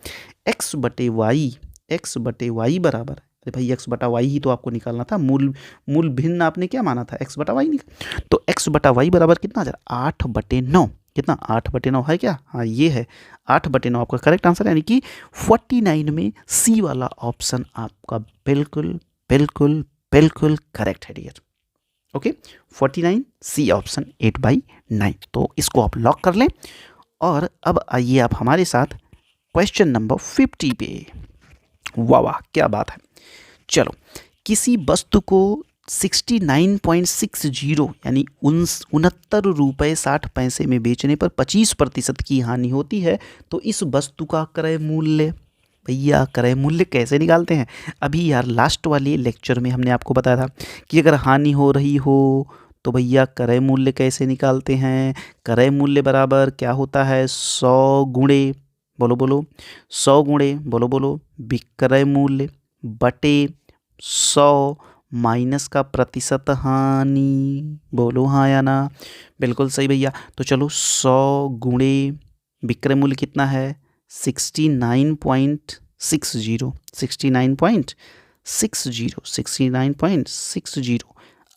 Speaker 1: x/y बराबर, अरे भाई x/y ही तो आपको निकालना था, मूल भिन्न आपने क्या माना था? x/y। तो x/y बराबर कितना आ जा रहा? 8/9। कितना? 8/9 है क्या? हाँ ये है 8/9 आपका करेक्ट आंसर, यानी कि 49 में सी वाला ऑप्शन आपका बिल्कुल बिल्कुल बिल्कुल करेक्ट है डियर। Okay, 49 C option 8/9। तो इसको आप लॉक कर लें, और अब आइए आप हमारे साथ क्वेश्चन नंबर 50 पे। वाह वाह, क्या बात है। चलो, किसी वस्तु को 69.60 यानी 69 रुपये 60 पैसे में बेचने पर 25% की हानि होती है, तो इस वस्तु का क्रय मूल्य, भैया क्रय मूल्य कैसे निकालते हैं? अभी यार लास्ट वाले लेक्चर में हमने आपको बताया था कि अगर हानि हो रही हो तो भैया क्रय मूल्य कैसे निकालते हैं? क्रय मूल्य बराबर क्या होता है? 100 गुणे, बोलो बोलो, 100 गुणे, बोलो बोलो, विक्रय मूल्य बटे 100 माइनस का प्रतिशत हानि, बोलो हाँ या ना? बिल्कुल सही भैया। तो चलो 100 गुणे विक्रय मूल्य कितना है? 69.60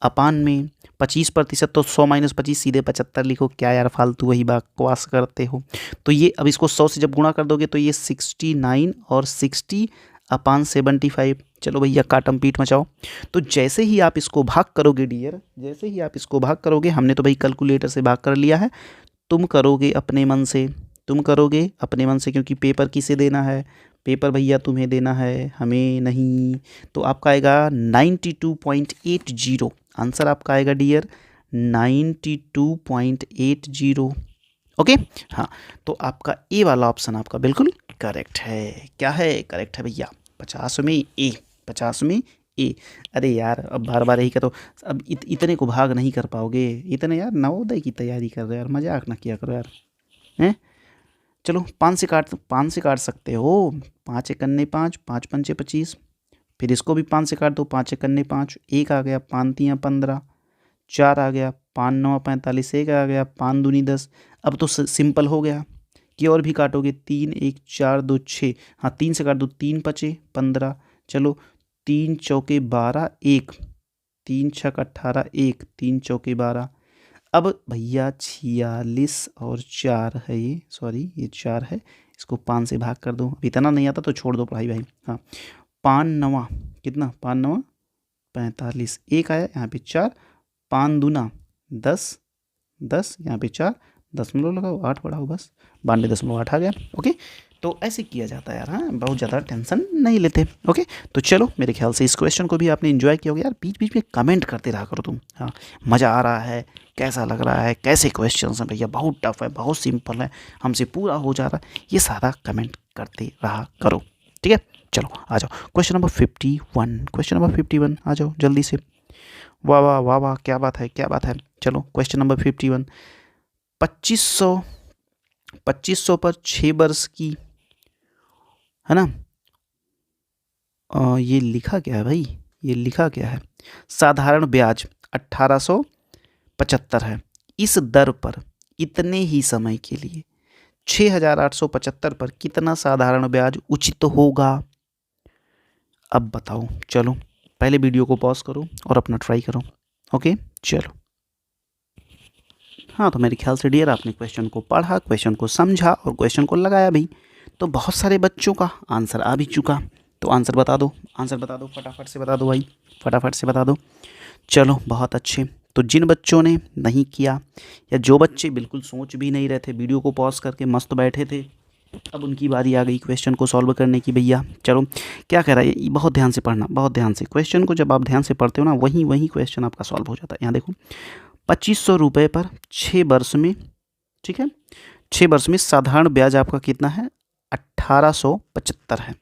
Speaker 1: अपान में 25% तो 100 माइनस 25 सीधे 75 लिखो। क्या यार फालतू वही बकवास करते हो। तो ये अब इसको 100 से जब गुणा कर दोगे तो ये 69 और 60/75। चलो भैया काटम पीट मचाओ। तो जैसे ही आप इसको भाग करोगे डियर, जैसे ही आप इसको भाग करोगे, हमने तो भाई कैलकुलेटर से भाग कर लिया है, तुम करोगे अपने मन से, तुम करोगे अपने मन से, क्योंकि पेपर किसे देना है, पेपर भैया तुम्हें देना है, हमें नहीं। तो आपका आएगा 92.80। आंसर आपका आएगा डियर 92.80। ओके हाँ, तो आपका ए वाला ऑप्शन आपका बिल्कुल करेक्ट है। क्या है? करेक्ट है भैया, 50 में ए, 50 में ए। अरे यार अब बार बार यही करो, अब इतने को भाग नहीं कर पाओगे, इतने यार नवोदय की तैयारी कर रहे हो यार, मजाक ना किया करो यार, हैं। चलो 5 से काट सकते हो। 5 एक अन्य 5, 5 पंचे 25, फिर इसको भी 5 से काट दो, 5 एक अन्य 5, 1 आ गया, 5 तियाँ 15, 4 आ गया, 5 9 45, 1 आ गया, 5 दूनी 10। अब तो सिंपल हो गया कि और भी काटोगे, 3 1 4 2 6, हाँ 3 से काट दो, 3 पचे 15, चलो 3 चौके 12, 1, 3 छक 18, 1, 3 चौके 12। अब भैया 46 और 4 है ये, सॉरी ये 4 है, इसको 5 से भाग कर दो। अब इतना नहीं आता तो छोड़ दो पढ़ाई भाई। हाँ 5 9 कितना, 5 9 45, 1 आया यहाँ पे 4, 5 दूना 10, 10 यहाँ पे 4, दशमलव लगाओ 8 बढ़ाओ बस, 92.8 आ गया। ओके तो ऐसे किया जाता है यार, हाँ बहुत ज़्यादा टेंशन नहीं लेते। ओके तो चलो मेरे ख्याल से इस क्वेश्चन को भी आपने एंजॉय किया होगा यार। बीच बीच में कमेंट करते रहा करो तुम, हाँ मज़ा आ रहा है, कैसा लग रहा है, कैसे क्वेश्चन हैं भैया, बहुत टफ है, बहुत सिंपल है, हमसे पूरा हो जा रहा है, ये सारा कमेंट करते रहा करो। ठीक है चलो आ जाओ क्वेश्चन नंबर 51, क्वेश्चन नंबर 51 आ जाओ जल्दी से। वाह वाह वाह वाह, क्या बात है क्या बात है। चलो क्वेश्चन नंबर 51, 2500 पर 6 वर्ष की, है ना। ये लिखा क्या है भाई, ये लिखा क्या है, साधारण ब्याज 1875 है। इस दर पर इतने ही समय के लिए 6875 पर कितना साधारण ब्याज उचित होगा। अब बताओ, चलो पहले वीडियो को पॉज करो और अपना ट्राई करो। ओके चलो। हाँ तो मेरे ख्याल से डियर आपने क्वेश्चन को पढ़ा, क्वेश्चन को समझा और क्वेश्चन को लगाया भी, तो बहुत सारे बच्चों का आंसर आ भी चुका। तो आंसर बता दो, आंसर बता दो, फटाफट से बता दो भाई, फटाफट से बता दो। चलो बहुत अच्छे। तो जिन बच्चों ने नहीं किया, या जो बच्चे बिल्कुल सोच भी नहीं रहे थे, वीडियो को पॉज करके मस्त बैठे थे, अब उनकी बारी आ गई क्वेश्चन को सॉल्व करने की। भैया चलो क्या कह रहा है, बहुत ध्यान से पढ़ना, बहुत ध्यान से। क्वेश्चन को जब आप ध्यान से पढ़ते हो ना, वहीं क्वेश्चन आपका सॉल्व हो जाता है। यहाँ देखो 2500 रुपये पर 6 वर्ष में, ठीक है 6 वर्ष में साधारण ब्याज आपका कितना है, 1875 है।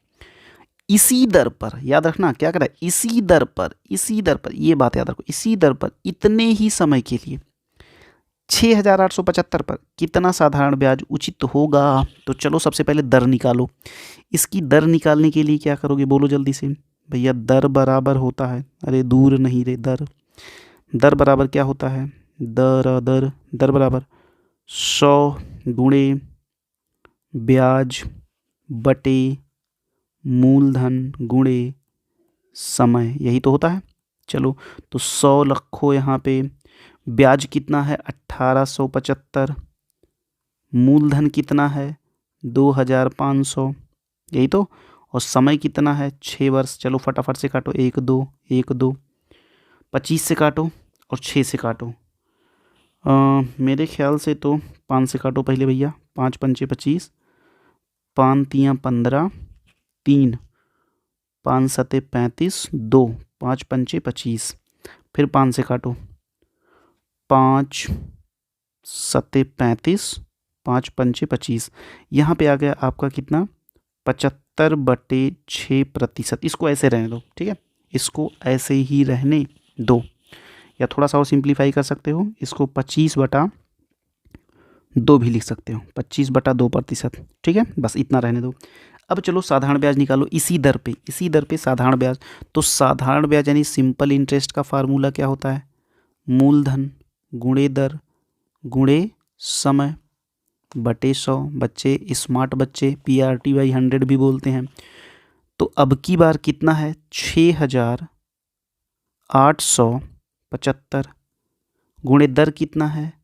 Speaker 1: इसी दर पर, याद रखना क्या कह रहा है, इसी दर पर, इसी दर पर, ये बात याद रखो, इसी दर पर इतने ही समय के लिए 6875 पर कितना साधारण ब्याज उचित होगा। तो चलो सबसे पहले दर निकालो। इसकी दर निकालने के लिए क्या करोगे, बोलो जल्दी से भैया। दर बराबर होता है, अरे दूर नहीं रे, दर बराबर क्या होता है, दर बराबर 100 गुणे ब्याज बटे मूलधन गुणे समय, यही तो होता है। चलो तो 100 रखो यहाँ पे, ब्याज कितना है 1875, मूलधन कितना है 2500, यही तो, और समय कितना है 6 वर्ष। चलो फटाफट से काटो, 1 2 1 2, 25 से काटो और 6 से काटो। मेरे ख्याल से तो 5 से काटो पहले भैया, 5 पंचे 25, 5 तियाँ 15, 3 5 सते 35, 2 5 पंचे 25, फिर 5 से काटो, 5 सते 35, 5 पंचे 25, यहाँ पे आ गया आपका कितना 75/6%। इसको ऐसे रहने दो, ठीक है, इसको ऐसे ही रहने दो, या थोड़ा सा और सिंप्लीफाई कर सकते हो, इसको 25/2 भी लिख सकते हो, 25/2%, ठीक है, बस इतना रहने दो। अब चलो साधारण ब्याज निकालो इसी दर पे, इसी दर पे साधारण ब्याज। तो साधारण ब्याज यानी सिंपल इंटरेस्ट का फार्मूला क्या होता है, मूलधन गुणे दर गुणे समय बटे 100। बच्चे स्मार्ट बच्चे, PRT/100 भी बोलते हैं। तो अब की बार कितना है 6875, गुणे दर कितना है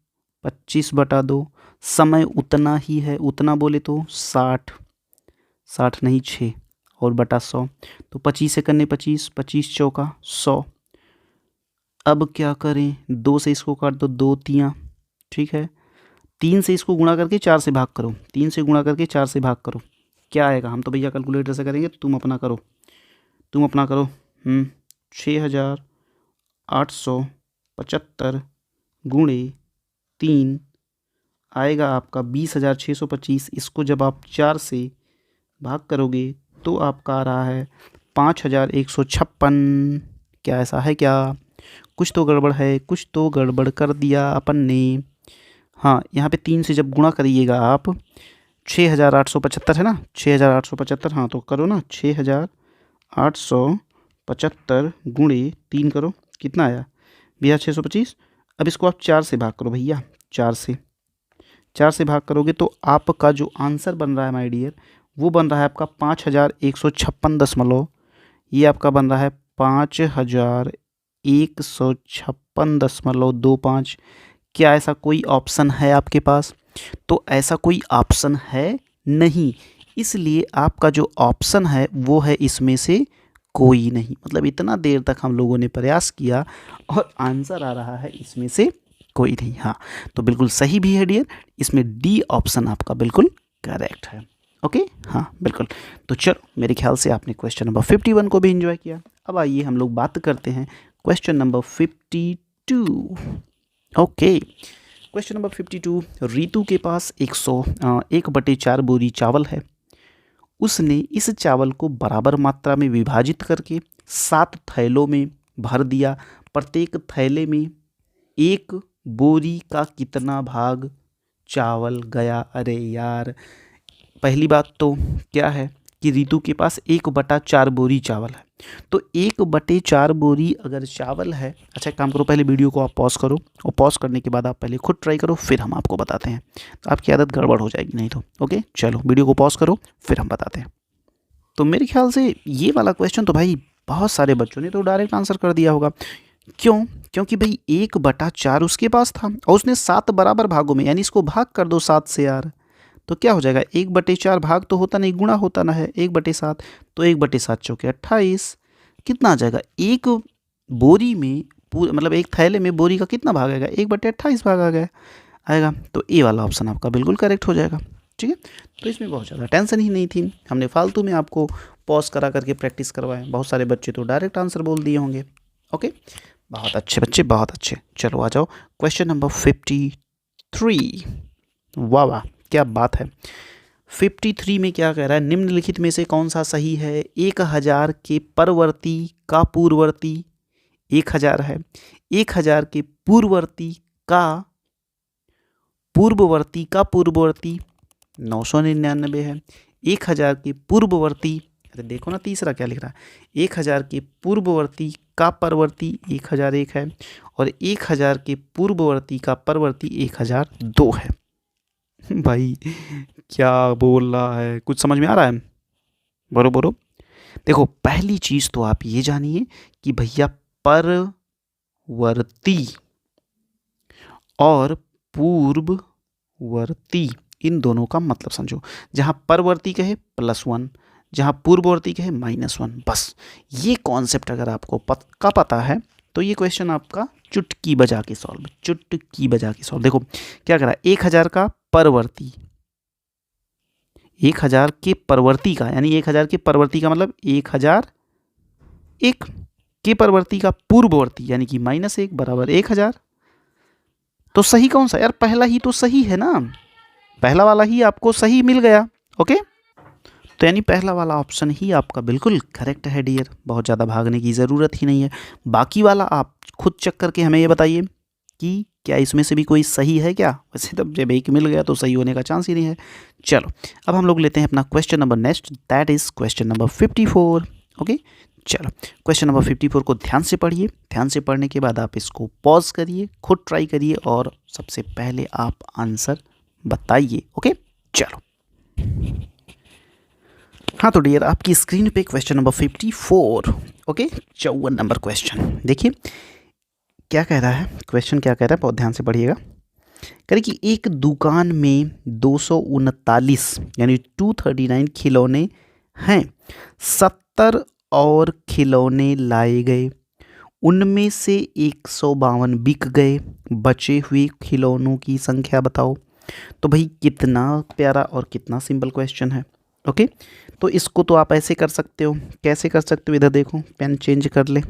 Speaker 1: 25/2, समय उतना ही है, उतना बोले तो 60 नहीं 6 और बटा 100, तो 25 से करने 25, 25 चौका 100। अब क्या करें, 2 से इसको काट दो, 2 तियाँ, ठीक है, 3 से इसको गुणा करके 4 से भाग करो, 3 से गुणा करके 4 से भाग करो, क्या आएगा, हम तो भैया कैलकुलेटर से करेंगे, तुम अपना करो 6875 गुणे 3 आएगा आपका 20,625। इसको जब आप 4 से भाग करोगे तो आपका आ रहा है 5,156। क्या ऐसा है क्या? कुछ तो गड़बड़ है, कुछ तो गड़बड़ कर दिया अपन ने। हाँ, यहाँ पे 3 से जब गुणा करिएगा आप, 6,875 है ना, 6,875, हाँ तो करो ना, 6,875 गुणे 3 करो, कितना आया भैया 625। अब इसको आप 4 से भाग करो भैया, 4 से भाग करोगे तो आपका जो आंसर बन रहा है माय डियर, वो बन रहा है आपका 5,156 ये आपका बन रहा है 5,156.25। क्या ऐसा कोई ऑप्शन है आपके पास? तो ऐसा कोई ऑप्शन है नहीं, इसलिए आपका जो ऑप्शन है वो है इसमें से कोई नहीं। मतलब इतना देर तक हम लोगों ने प्रयास किया और आंसर आ रहा है इसमें से कोई नहीं। हाँ, तो बिल्कुल सही भी है डियर, इसमें डी ऑप्शन आपका बिल्कुल करेक्ट है। ओके, हाँ बिल्कुल। तो चलो, मेरे ख्याल से आपने क्वेश्चन नंबर 51 को भी एंजॉय किया। अब आइए हम लोग बात करते हैं question number 52। Okay, question number 52, Ritu के पास 1/4 बोरी चावल है। उसने इस चावल को बराबर मात्रा में विभाजित करके 7 थैलों में भर दिया। प्रत्येक थैले में 1 बोरी का कितना भाग चावल गया? अरे यार, पहली बात तो क्या है कि रीतू के पास 1/4 बोरी चावल है। तो 1/4 बोरी अगर चावल है, अच्छा एक काम करो, पहले वीडियो को आप पॉज करो और पॉज करने के बाद आप पहले खुद ट्राई करो, फिर हम आपको बताते हैं, तो आपकी आदत गड़बड़ हो जाएगी नहीं तो। ओके, चलो वीडियो को पॉज करो, फिर हम बताते हैं। तो मेरे ख्याल से ये वाला क्वेश्चन तो भाई बहुत सारे बच्चों ने तो डायरेक्ट आंसर कर दिया होगा। क्यों? क्योंकि भाई 1/4 उसके पास था और उसने 7 बराबर भागों में, यानी इसको भाग कर दो 7 से यार, तो क्या हो जाएगा, 1/4 भाग तो होता नहीं, गुणा होता ना है 1/7, तो 1/7 चौके 28, कितना आ जाएगा, एक बोरी में मतलब एक थैले में बोरी का कितना भाग आएगा, 1/28 भाग आ गया आएगा। तो ए वाला ऑप्शन आपका बिल्कुल करेक्ट हो जाएगा। ठीक है, तो इसमें बहुत ज़्यादा टेंशन ही नहीं थी, हमने फालतू में आपको पॉज करा करके प्रैक्टिस करवाए। बहुत सारे बच्चे तो डायरेक्ट आंसर बोल दिए होंगे। ओके, बहुत अच्छे बच्चे, बहुत अच्छे। चलो आ जाओ क्वेश्चन नंबर 53। वाह वाह, क्या बात है। 53 में क्या कह रहा है, निम्नलिखित में से कौन सा सही है? 1000 के परवर्ती का पूर्ववर्ती 1000 है, 1000 के पूर्ववर्ती का पूर्ववर्ती 999 है, 1000 के पूर्ववर्ती, अरे देखो ना तीसरा क्या लिख रहा है, 1000 के पूर्ववर्ती का परवर्ती 1001 है, और 1000 के पूर्ववर्ती का परवर्ती 1002 है। भाई क्या बोल रहा है, कुछ समझ में आ रहा है? बोलो बोलो। देखो, पहली चीज तो आप ये जानिए कि भैया परवर्ती और पूर्ववर्ती, इन दोनों का मतलब समझो। जहां परवर्ती कहे +1, जहां पूर्ववर्ती कहे -1, बस ये कॉन्सेप्ट अगर आपको पक्का पता है तो ये क्वेश्चन आपका चुटकी बजा के सॉल्व। देखो क्या करा, 1000 का परवर्ती, 1000 के परवर्ती का, यानी 1000 के परवर्ती का मतलब 1001 के परवर्ती का पूर्ववर्ती, यानी कि -1 बराबर 1000। तो सही कौन सा यार? पहला ही तो सही है ना, पहला वाला ही आपको सही मिल गया। ओके, तो यानी पहला वाला ऑप्शन ही आपका बिल्कुल करेक्ट है डियर, बहुत ज़्यादा भागने की ज़रूरत ही नहीं है। बाकी वाला आप खुद चेक करके हमें ये बताइए कि क्या इसमें से भी कोई सही है क्या? वैसे तो जब एक मिल गया तो सही होने का चांस ही नहीं है। चलो, अब हम लोग लेते हैं अपना question number next, that is question number 54। Okay, चलो क्वेश्चन नंबर 54 को ध्यान से पढ़िए। ध्यान से पढ़ने के बाद आप इसको पॉज करिए, खुद ट्राई करिए और सबसे पहले आप आंसर बताइए। ओके, चलो। हाँ तो डियर, आपकी स्क्रीन पे question number 54, okay, 54 number question देखिए। क्या कह रहा है क्वेश्चन, क्या कह रहा है, बहुत ध्यान से पढ़िएगा। कह रहे कि एक दुकान में 239 यानी 239 खिलौने हैं, 70 और खिलौने लाए गए, उनमें से 152 बिक गए, बचे हुए खिलौनों की संख्या बताओ। तो भाई कितना प्यारा और कितना सिंपल क्वेश्चन है। ओके, तो इसको तो आप ऐसे कर सकते हो, कैसे कर सकते हो, इधर देखो, पेन चेंज कर ले।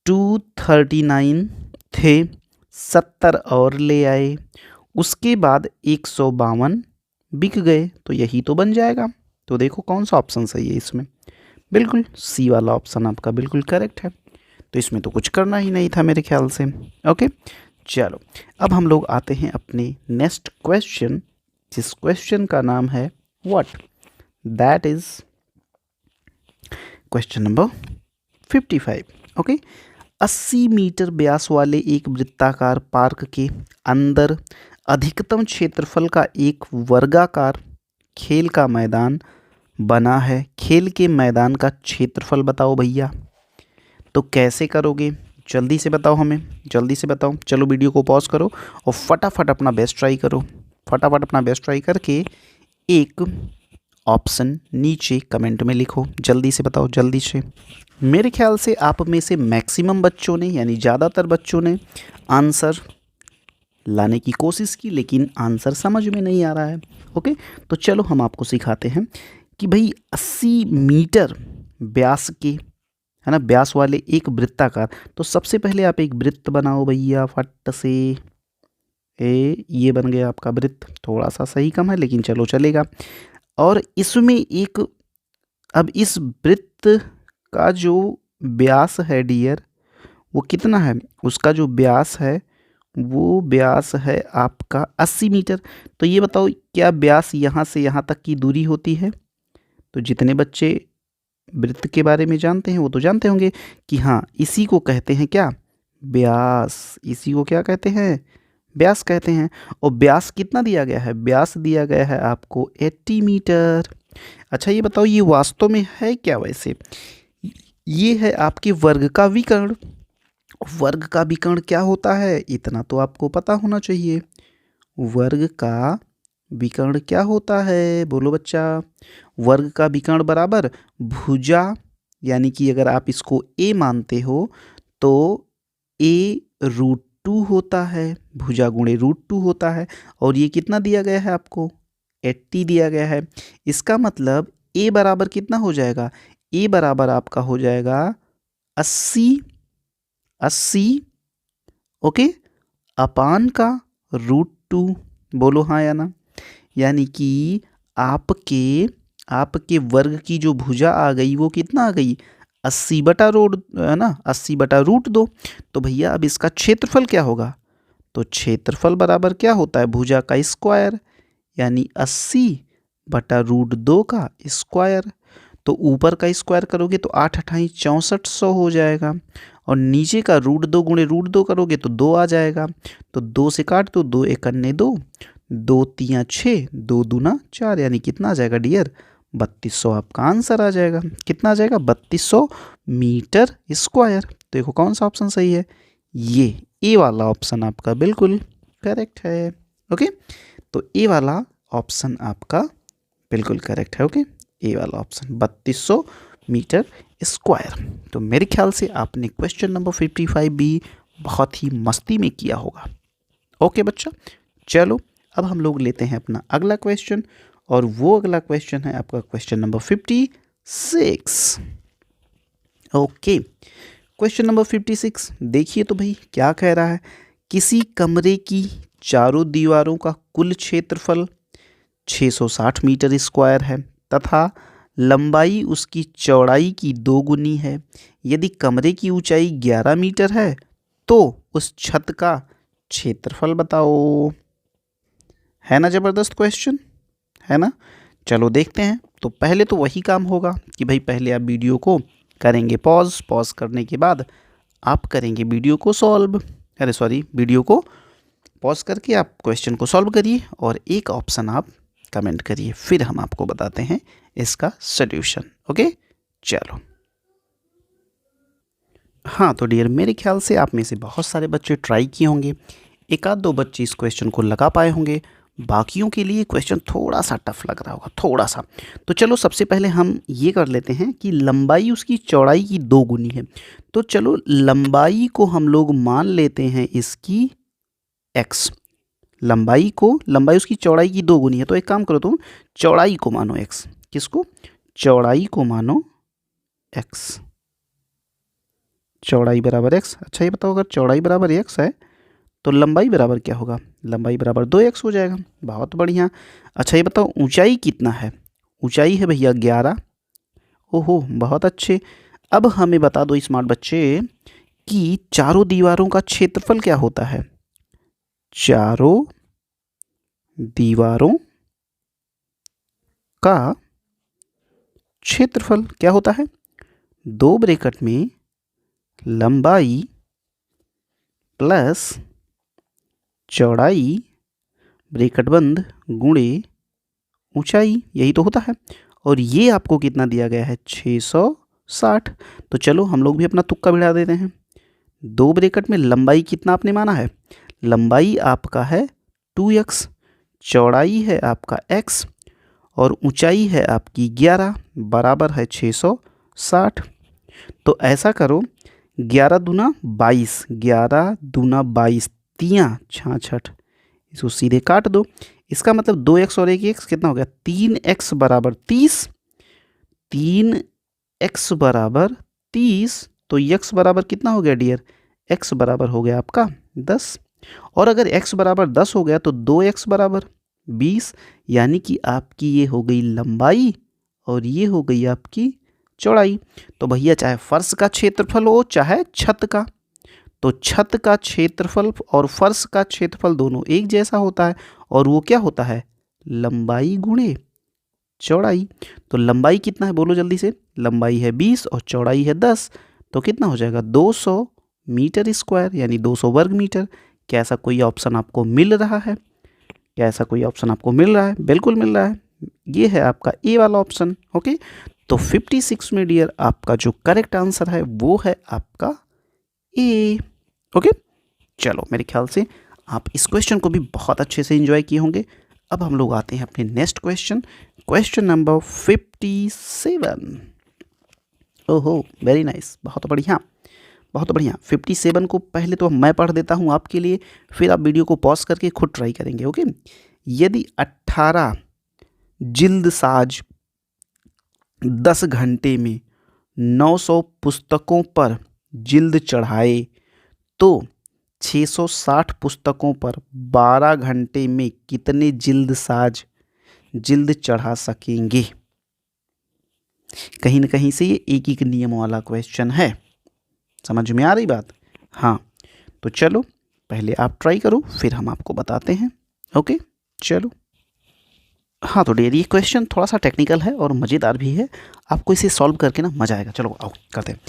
Speaker 1: 239 थे, 70 और ले आए, उसके बाद 152 बिक गए, तो यही तो बन जाएगा। तो देखो कौन सा ऑप्शन सही है इसमें, बिल्कुल सी वाला ऑप्शन आपका बिल्कुल करेक्ट है। तो इसमें तो कुछ करना ही नहीं था मेरे ख्याल से। ओके, चलो अब हम लोग आते हैं अपने नेक्स्ट क्वेश्चन, जिस क्वेश्चन का नाम है what, that is question number 55। Okay, 80 metre व्यास वाले एक वृत्ताकार पार्क के अंदर अधिकतम क्षेत्रफल का एक वर्गाकार खेल का मैदान बना है, खेल के मैदान का क्षेत्रफल बताओ भैया। तो कैसे करोगे, जल्दी से बताओ हमें, जल्दी से बताओ। चलो वीडियो को पॉज करो और फटाफट अपना बेस्ट ट्राई करो, फटाफट अपना बेस्ट ट्राई करके एक ऑप्शन नीचे कमेंट में लिखो, जल्दी से बताओ, जल्दी से। मेरे ख्याल से आप में से मैक्सिमम बच्चों ने यानी ज़्यादातर बच्चों ने आंसर लाने की कोशिश की, लेकिन आंसर समझ में नहीं आ रहा है। ओके, तो चलो हम आपको सिखाते हैं कि भाई 80 मीटर व्यास के, है ना, व्यास वाले एक वृत्ताकार। तो सबसे पहले आप एक वृत्त बनाओ भैया फट से। ये बन गया आपका वृत्त, थोड़ा सा सही कम है लेकिन चलो चलेगा। और इसमें एक, अब इस वृत्त का जो व्यास है डियर, वो कितना है, उसका जो व्यास है वो व्यास है आपका 80 मीटर। तो ये बताओ क्या व्यास यहाँ से यहाँ तक की दूरी होती है। तो जितने बच्चे वृत्त के बारे में जानते हैं वो तो जानते होंगे कि हाँ, इसी को कहते हैं क्या, व्यास। इसी को क्या कहते हैं, व्यास कहते हैं। और व्यास कितना दिया गया है, व्यास दिया गया है आपको 80 मीटर। अच्छा ये बताओ ये वास्तव में है क्या, वैसे ये है आपके वर्ग का विकर्ण। वर्ग का विकर्ण क्या होता है, इतना तो आपको पता होना चाहिए। वर्ग का विकर्ण क्या होता है, बोलो बच्चा। वर्ग का विकर्ण बराबर भुजा, यानी कि अगर आप इसको a मानते हो तो a√2 होता है, भुजा गुणे √2 होता है। और ये कितना दिया गया है आपको, 80 दिया गया है। इसका मतलब a बराबर कितना हो जाएगा, a बराबर आपका हो जाएगा 80 ओके अपान का √2। बोलो हाँ या ना। यानी कि आपके वर्ग की जो भुजा आ गई वो कितना आ गई, 80 बटा रोड, है ना, 80 बटा √2। तो भैया अब इसका क्षेत्रफल क्या होगा, तो क्षेत्रफल बराबर क्या होता है, भुजा का स्क्वायर, यानी 80 बटा √2 का स्क्वायर। तो ऊपर का स्क्वायर करोगे तो 8 अठाई 6400 हो जाएगा, और नीचे का √2 गुणे √2 करोगे तो 2 आ जाएगा। तो 2 से काट दो, 2 एकन्ने 2, 2 तियाँ 6, 2 दूना 4, यानी कितना आ जाएगा डियर, 3200 आपका आंसर आ जाएगा। कितना आ जाएगा, 3200 मीटर स्क्वायर। देखो कौन सा ऑप्शन सही है, ये ए वाला ऑप्शन आपका बिल्कुल करेक्ट है। ओके, तो ए वाला ऑप्शन आपका बिल्कुल करेक्ट है। ओके, ए वाला ऑप्शन 3200 मीटर स्क्वायर। तो मेरे ख्याल से आपने क्वेश्चन नंबर 55 भी बहुत ही मस्ती में किया होगा। ओके बच्चा, चलो अब हम लोग लेते हैं अपना अगला क्वेश्चन, और वो अगला क्वेश्चन है आपका question number 56। Okay, question number 56 देखिए तो भाई क्या कह रहा है, किसी कमरे की चारों दीवारों का कुल क्षेत्रफल 660 मीटर स्क्वायर है तथा लंबाई उसकी चौड़ाई की 2 गुनी है। यदि कमरे की ऊंचाई 11 मीटर है तो उस छत का क्षेत्रफल बताओ। है ना ज़बरदस्त क्वेश्चन, है ना। चलो देखते हैं। तो पहले तो वही काम होगा कि भाई पहले आप वीडियो को करेंगे पॉज करने के बाद आप करेंगे वीडियो को सॉल्व, वीडियो को पॉज करके आप क्वेश्चन को सॉल्व करिए और एक ऑप्शन आप कमेंट करिए, फिर हम आपको बताते हैं इसका सॉल्यूशन। ओके, चलो हाँ तो डियर, मेरे ख्याल से आप में से बहुत सारे बच्चे ट्राई किए होंगे, एक आध दो बच्चे इस क्वेश्चन को लगा पाए होंगे, बाकियों के लिए क्वेश्चन थोड़ा सा टफ लग रहा होगा, थोड़ा सा। तो चलो सबसे पहले हम ये कर लेते हैं कि लंबाई उसकी चौड़ाई की 2 गुनी है। तो चलो लंबाई को हम लोग मान लेते हैं इसकी x। लंबाई उसकी चौड़ाई की 2 गुनी है। तो एक काम करो, तुम चौड़ाई को मानो x। किसको? चौड़ाई को मानो x। चौड़ाई बराबर x। अच्छा ये बताओ, अगर चौड़ाई बराबर x है तो लंबाई बराबर क्या होगा? लंबाई बराबर 2x हो जाएगा। बहुत बढ़िया। अच्छा ये बताओ ऊंचाई कितना है? ऊंचाई है भैया 11। ओहो बहुत अच्छे। अब हमें बता दो स्मार्ट बच्चे कि चारों दीवारों का क्षेत्रफल क्या होता है? चारों दीवारों का क्षेत्रफल क्या होता है? 2 ब्रैकेट में लंबाई प्लस चौड़ाई ब्रैकेट बंद गुणे ऊंचाई, यही तो होता है। और ये आपको कितना दिया गया है? 660। तो चलो हम लोग भी अपना तुक्का भिड़ा देते हैं। 2 ब्रैकेट में लंबाई कितना आपने माना है? लंबाई आपका है 2x, चौड़ाई है आपका x और ऊंचाई है आपकी 11, बराबर है 660। तो ऐसा करो, 11 दूना 22, 11 दूना 22, 3 66, इसको सीधे काट दो। इसका मतलब 2x और 1x कितना हो गया? 3x बराबर 30। 3x बराबर 30। तो x बराबर कितना हो गया डियर? x बराबर हो गया आपका 10। और अगर x बराबर 10 हो गया तो 2x बराबर 20, यानी कि आपकी ये हो गई लंबाई और ये हो गई आपकी चौड़ाई। तो भैया चाहे फर्श का क्षेत्रफल हो चाहे छत का, तो छत का क्षेत्रफल और फर्श का क्षेत्रफल दोनों एक जैसा होता है, और वो क्या होता है? लंबाई गुणे चौड़ाई। तो लंबाई कितना है बोलो जल्दी से? लंबाई है 20 और चौड़ाई है 10, तो कितना हो जाएगा? 200 मीटर स्क्वायर, यानी 200 वर्ग मीटर। क्या ऐसा कोई ऑप्शन आपको मिल रहा है? क्या ऐसा कोई ऑप्शन आपको मिल रहा है? बिल्कुल मिल रहा है। ये है आपका ए वाला ऑप्शन। ओके, तो 56 में डियर आपका जो करेक्ट आंसर है वो है आपका ए। ओके, चलो मेरे ख्याल से आप इस क्वेश्चन को भी बहुत अच्छे से एंजॉय किए होंगे। अब हम लोग आते हैं अपने नेक्स्ट क्वेश्चन, क्वेश्चन नंबर 57। ओहो वेरी नाइस, बहुत बढ़िया बहुत बढ़िया। 57 को पहले तो मैं पढ़ देता हूँ आपके लिए, फिर आप वीडियो को पॉज करके खुद ट्राई करेंगे। ओके, यदि 18 जिल्द साज 10 घंटे में 900 पुस्तकों पर जिल्द चढ़ाए तो 660 पुस्तकों पर 12 घंटे में कितने जिल्द साज जिल्द चढ़ा सकेंगे? कहीं ना कहीं से ये एक एक नियम वाला क्वेश्चन है। समझ में आ रही बात? हाँ, तो चलो पहले आप ट्राई करो, फिर हम आपको बताते हैं। ओके चलो। हाँ तो डियर, ये क्वेश्चन थोड़ा सा टेक्निकल है और मज़ेदार भी है, आपको इसे सॉल्व करके ना मज़ा आएगा। चलो आओ करते हैं।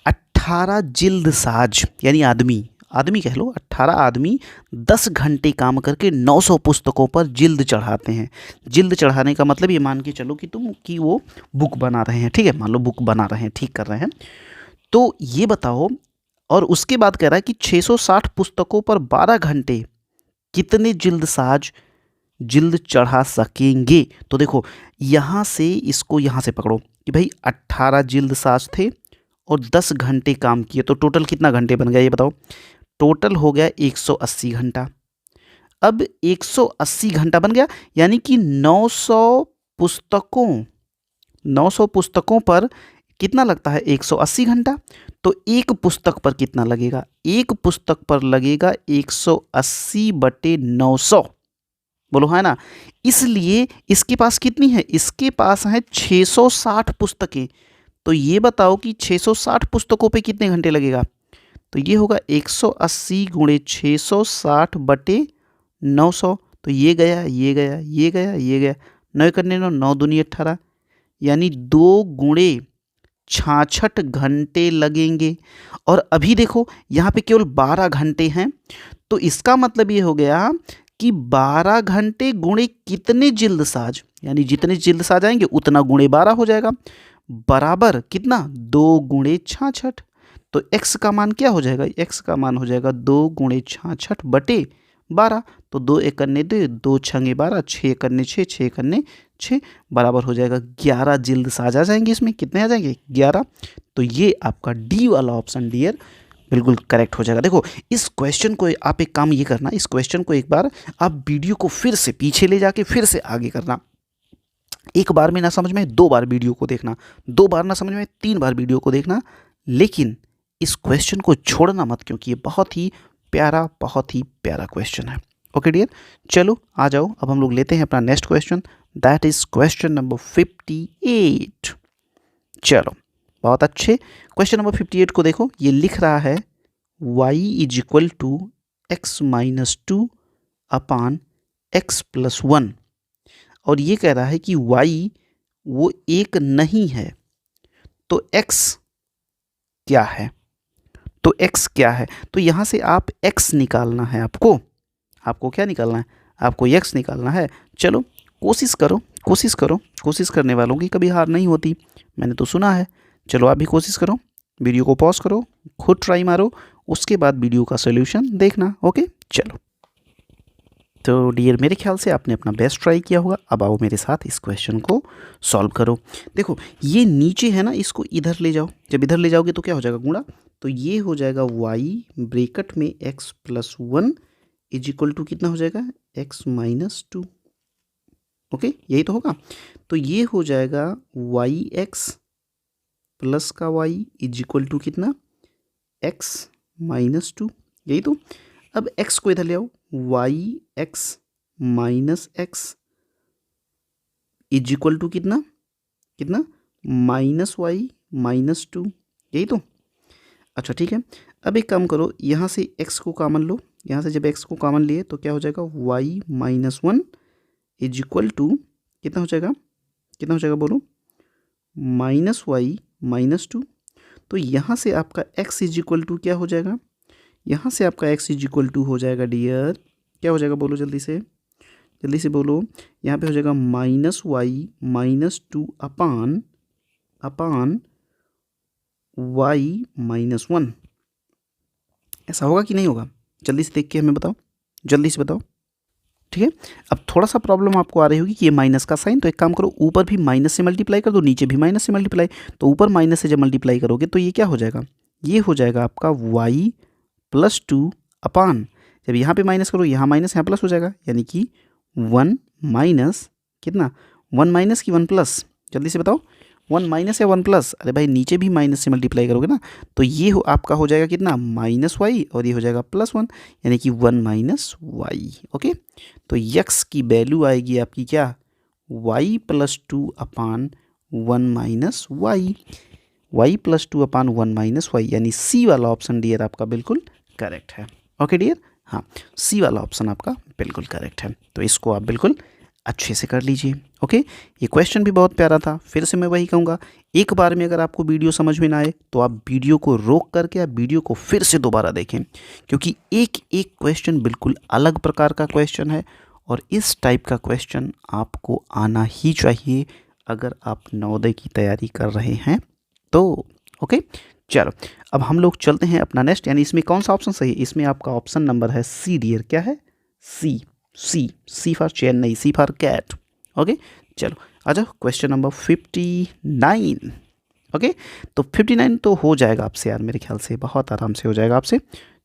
Speaker 1: 18 जिल्द साज यानी आदमी कह लो, 18 आदमी 10 घंटे काम करके 900 पुस्तकों पर जिल्द चढ़ाते हैं। जिल्द चढ़ाने का मतलब ये मान के चलो कि वो बुक बना रहे हैं, ठीक है, मान लो बुक बना रहे हैं, ठीक कर रहे हैं। तो ये बताओ, और उसके बाद कह रहा है कि 660 पुस्तकों पर 12 घंटे कितने जिल्द साज जिल्द चढ़ा सकेंगे? तो देखो यहाँ से इसको यहाँ से पकड़ो कि भाई 18 जिल्द साज थे और 10 घंटे काम किए, तो टोटल कितना घंटे बन गया ये बताओ? टोटल हो गया 180 घंटा। अब 180 घंटा बन गया, यानी कि 900 पुस्तकों पर कितना लगता है? 180 घंटा। तो एक पुस्तक पर कितना लगेगा? एक पुस्तक पर लगेगा 180/900। बोलो है ना? इसलिए इसके पास कितनी है? इसके पास है 660 पुस्तकें। तो ये बताओ कि 660 पुस्तकों पे कितने घंटे लगेगा? तो ये होगा 180 गुणे 660/900। तो ये गया, ये गया, ये गया, ये गया, 9 करने 9 दूनी 18, यानी 2 गुणे 66 घंटे लगेंगे। और अभी देखो यहाँ पे केवल 12 घंटे हैं, तो इसका मतलब ये हो गया कि 12 घंटे गुणे कितने जिल्द साज, यानी जितने जिल्द साज आएंगे उतना गुणे 12 हो जाएगा, बराबर कितना? 2 गुणे 66। तो x का मान क्या हो जाएगा, x का मान हो जाएगा 2 गुणे 66 बटे 12। तो 2 एकन्ने 2, 2 छंगे 12, 6 एकन्ने 6, 6 एकन्ने 6 बराबर हो जाएगा 11 जिल्द साज आ जाएंगे। इसमें कितने आ जाएंगे, 11। तो ये आपका डी वाला ऑप्शन डियर बिल्कुल करेक्ट हो जाएगा। देखो इस क्वेश्चन को आप एक काम ये करना, इस क्वेश्चन को एक बार आप वीडियो को फिर से पीछे ले जाके फिर से आगे करना। एक बार में ना समझ में 2 बार वीडियो को देखना, 2 बार ना समझ में 3 बार वीडियो को देखना, लेकिन इस क्वेश्चन को छोड़ना मत, क्योंकि ये बहुत ही प्यारा क्वेश्चन है। ओके डियर, चलो आ जाओ, अब हम लोग लेते हैं अपना next question, that is question number 58। चलो बहुत अच्छे, क्वेश्चन नंबर 58 को देखो, ये लिख रहा है y is equal to x minus 2 upon x plus 1, और ये कह रहा है कि y वो एक नहीं है, तो x क्या है, तो x क्या है। तो यहाँ से आप x निकालना है, आपको क्या निकालना है, आपको x निकालना है। चलो कोशिश करो, कोशिश करने वालों की कभी हार नहीं होती, मैंने तो सुना है। चलो आप भी कोशिश करो, वीडियो को पॉज करो, खुद ट्राई मारो, उसके बाद वीडियो का सॉल्यूशन देखना। ओके चलो, तो डियर मेरे ख्याल से आपने अपना बेस्ट ट्राई किया होगा। अब आओ मेरे साथ इस क्वेश्चन को सॉल्व करो। देखो ये नीचे है ना, इसको इधर ले जाओ, जब इधर ले जाओगे तो क्या हो जाएगा, गुणा, तो ये हो जाएगा y ब्रैकेट में x plus 1 is equal to कितना हो जाएगा, x माइनस 2। ओके यही तो होगा, तो ये हो जाएगा yx प्लस का y इज इक्वल टू कितना, x माइनस 2, यही तो। अब x को इधर ले आओ, yx minus x is equal to कितना, माइनस वाई माइनस 2, यही तो। अच्छा ठीक है, अब एक काम करो, यहाँ से x को कॉमन लो, यहाँ से जब x को कॉमन लिए तो क्या हो जाएगा, y minus 1 is equal to कितना हो जाएगा बोलो, माइनस वाई माइनस 2। तो यहाँ से आपका x इज इक्वल टू क्या हो जाएगा, यहाँ से आपका x इज इक्वल टू हो जाएगा डियर, क्या हो जाएगा बोलो जल्दी से बोलो, यहाँ पे हो जाएगा minus y minus 2 upon y minus 1। ऐसा होगा कि नहीं होगा, जल्दी से देख के हमें बताओ, जल्दी से बताओ। ठीक है, अब थोड़ा सा प्रॉब्लम आपको आ रही होगी कि ये माइनस का साइन, तो एक काम करो, ऊपर भी माइनस से मल्टीप्लाई कर दो, नीचे भी माइनस से मल्टीप्लाई। तो ऊपर माइनस से जब मल्टीप्लाई करोगे तो ये क्या हो जाएगा, ये हो जाएगा आपका y प्लस 2 अपान, जब यहाँ पे माइनस करो, यहाँ माइनस यहाँ प्लस हो जाएगा, यानी कि 1 माइनस कितना, 1 माइनस की 1 प्लस, जल्दी से बताओ, 1 माइनस या 1 प्लस, अरे भाई नीचे भी माइनस से मल्टीप्लाई करोगे ना, तो ये आपका हो जाएगा कितना, माइनस वाई, और ये हो जाएगा प्लस 1, यानी कि 1 माइनस वाई। ओके, तो x की वैल्यू आएगी आपकी क्या, y प्लस 2 अपान 1 माइनस वाई, y प्लस 2 अपान 1 माइनस वाई, यानी सी वाला ऑप्शन डियर आपका बिल्कुल करेक्ट है। ओके डियर, हाँ सी वाला ऑप्शन आपका बिल्कुल करेक्ट है, तो इसको आप बिल्कुल अच्छे से कर लीजिए। ओके, ये क्वेश्चन भी बहुत प्यारा था, फिर से मैं वही कहूँगा, एक बार में अगर आपको वीडियो समझ में ना आए तो आप वीडियो को रोक करके आप वीडियो को फिर से दोबारा देखें, क्योंकि एक एक क्वेश्चन बिल्कुल अलग प्रकार का क्वेश्चन है, और इस टाइप का क्वेश्चन आपको आना ही चाहिए अगर आप नवोदय की तैयारी कर रहे हैं तो। ओके चलो, अब हम लोग चलते हैं अपना नेक्स्ट, यानी इसमें कौन सा ऑप्शन सही है, इसमें आपका ऑप्शन नंबर है सी डियर, क्या है, C for Chennai, C for cat. Okay चलो आ जाओ, क्वेश्चन नंबर 59। ओके, तो 59 तो हो जाएगा आपसे यार, मेरे ख्याल से बहुत आराम से हो जाएगा आपसे।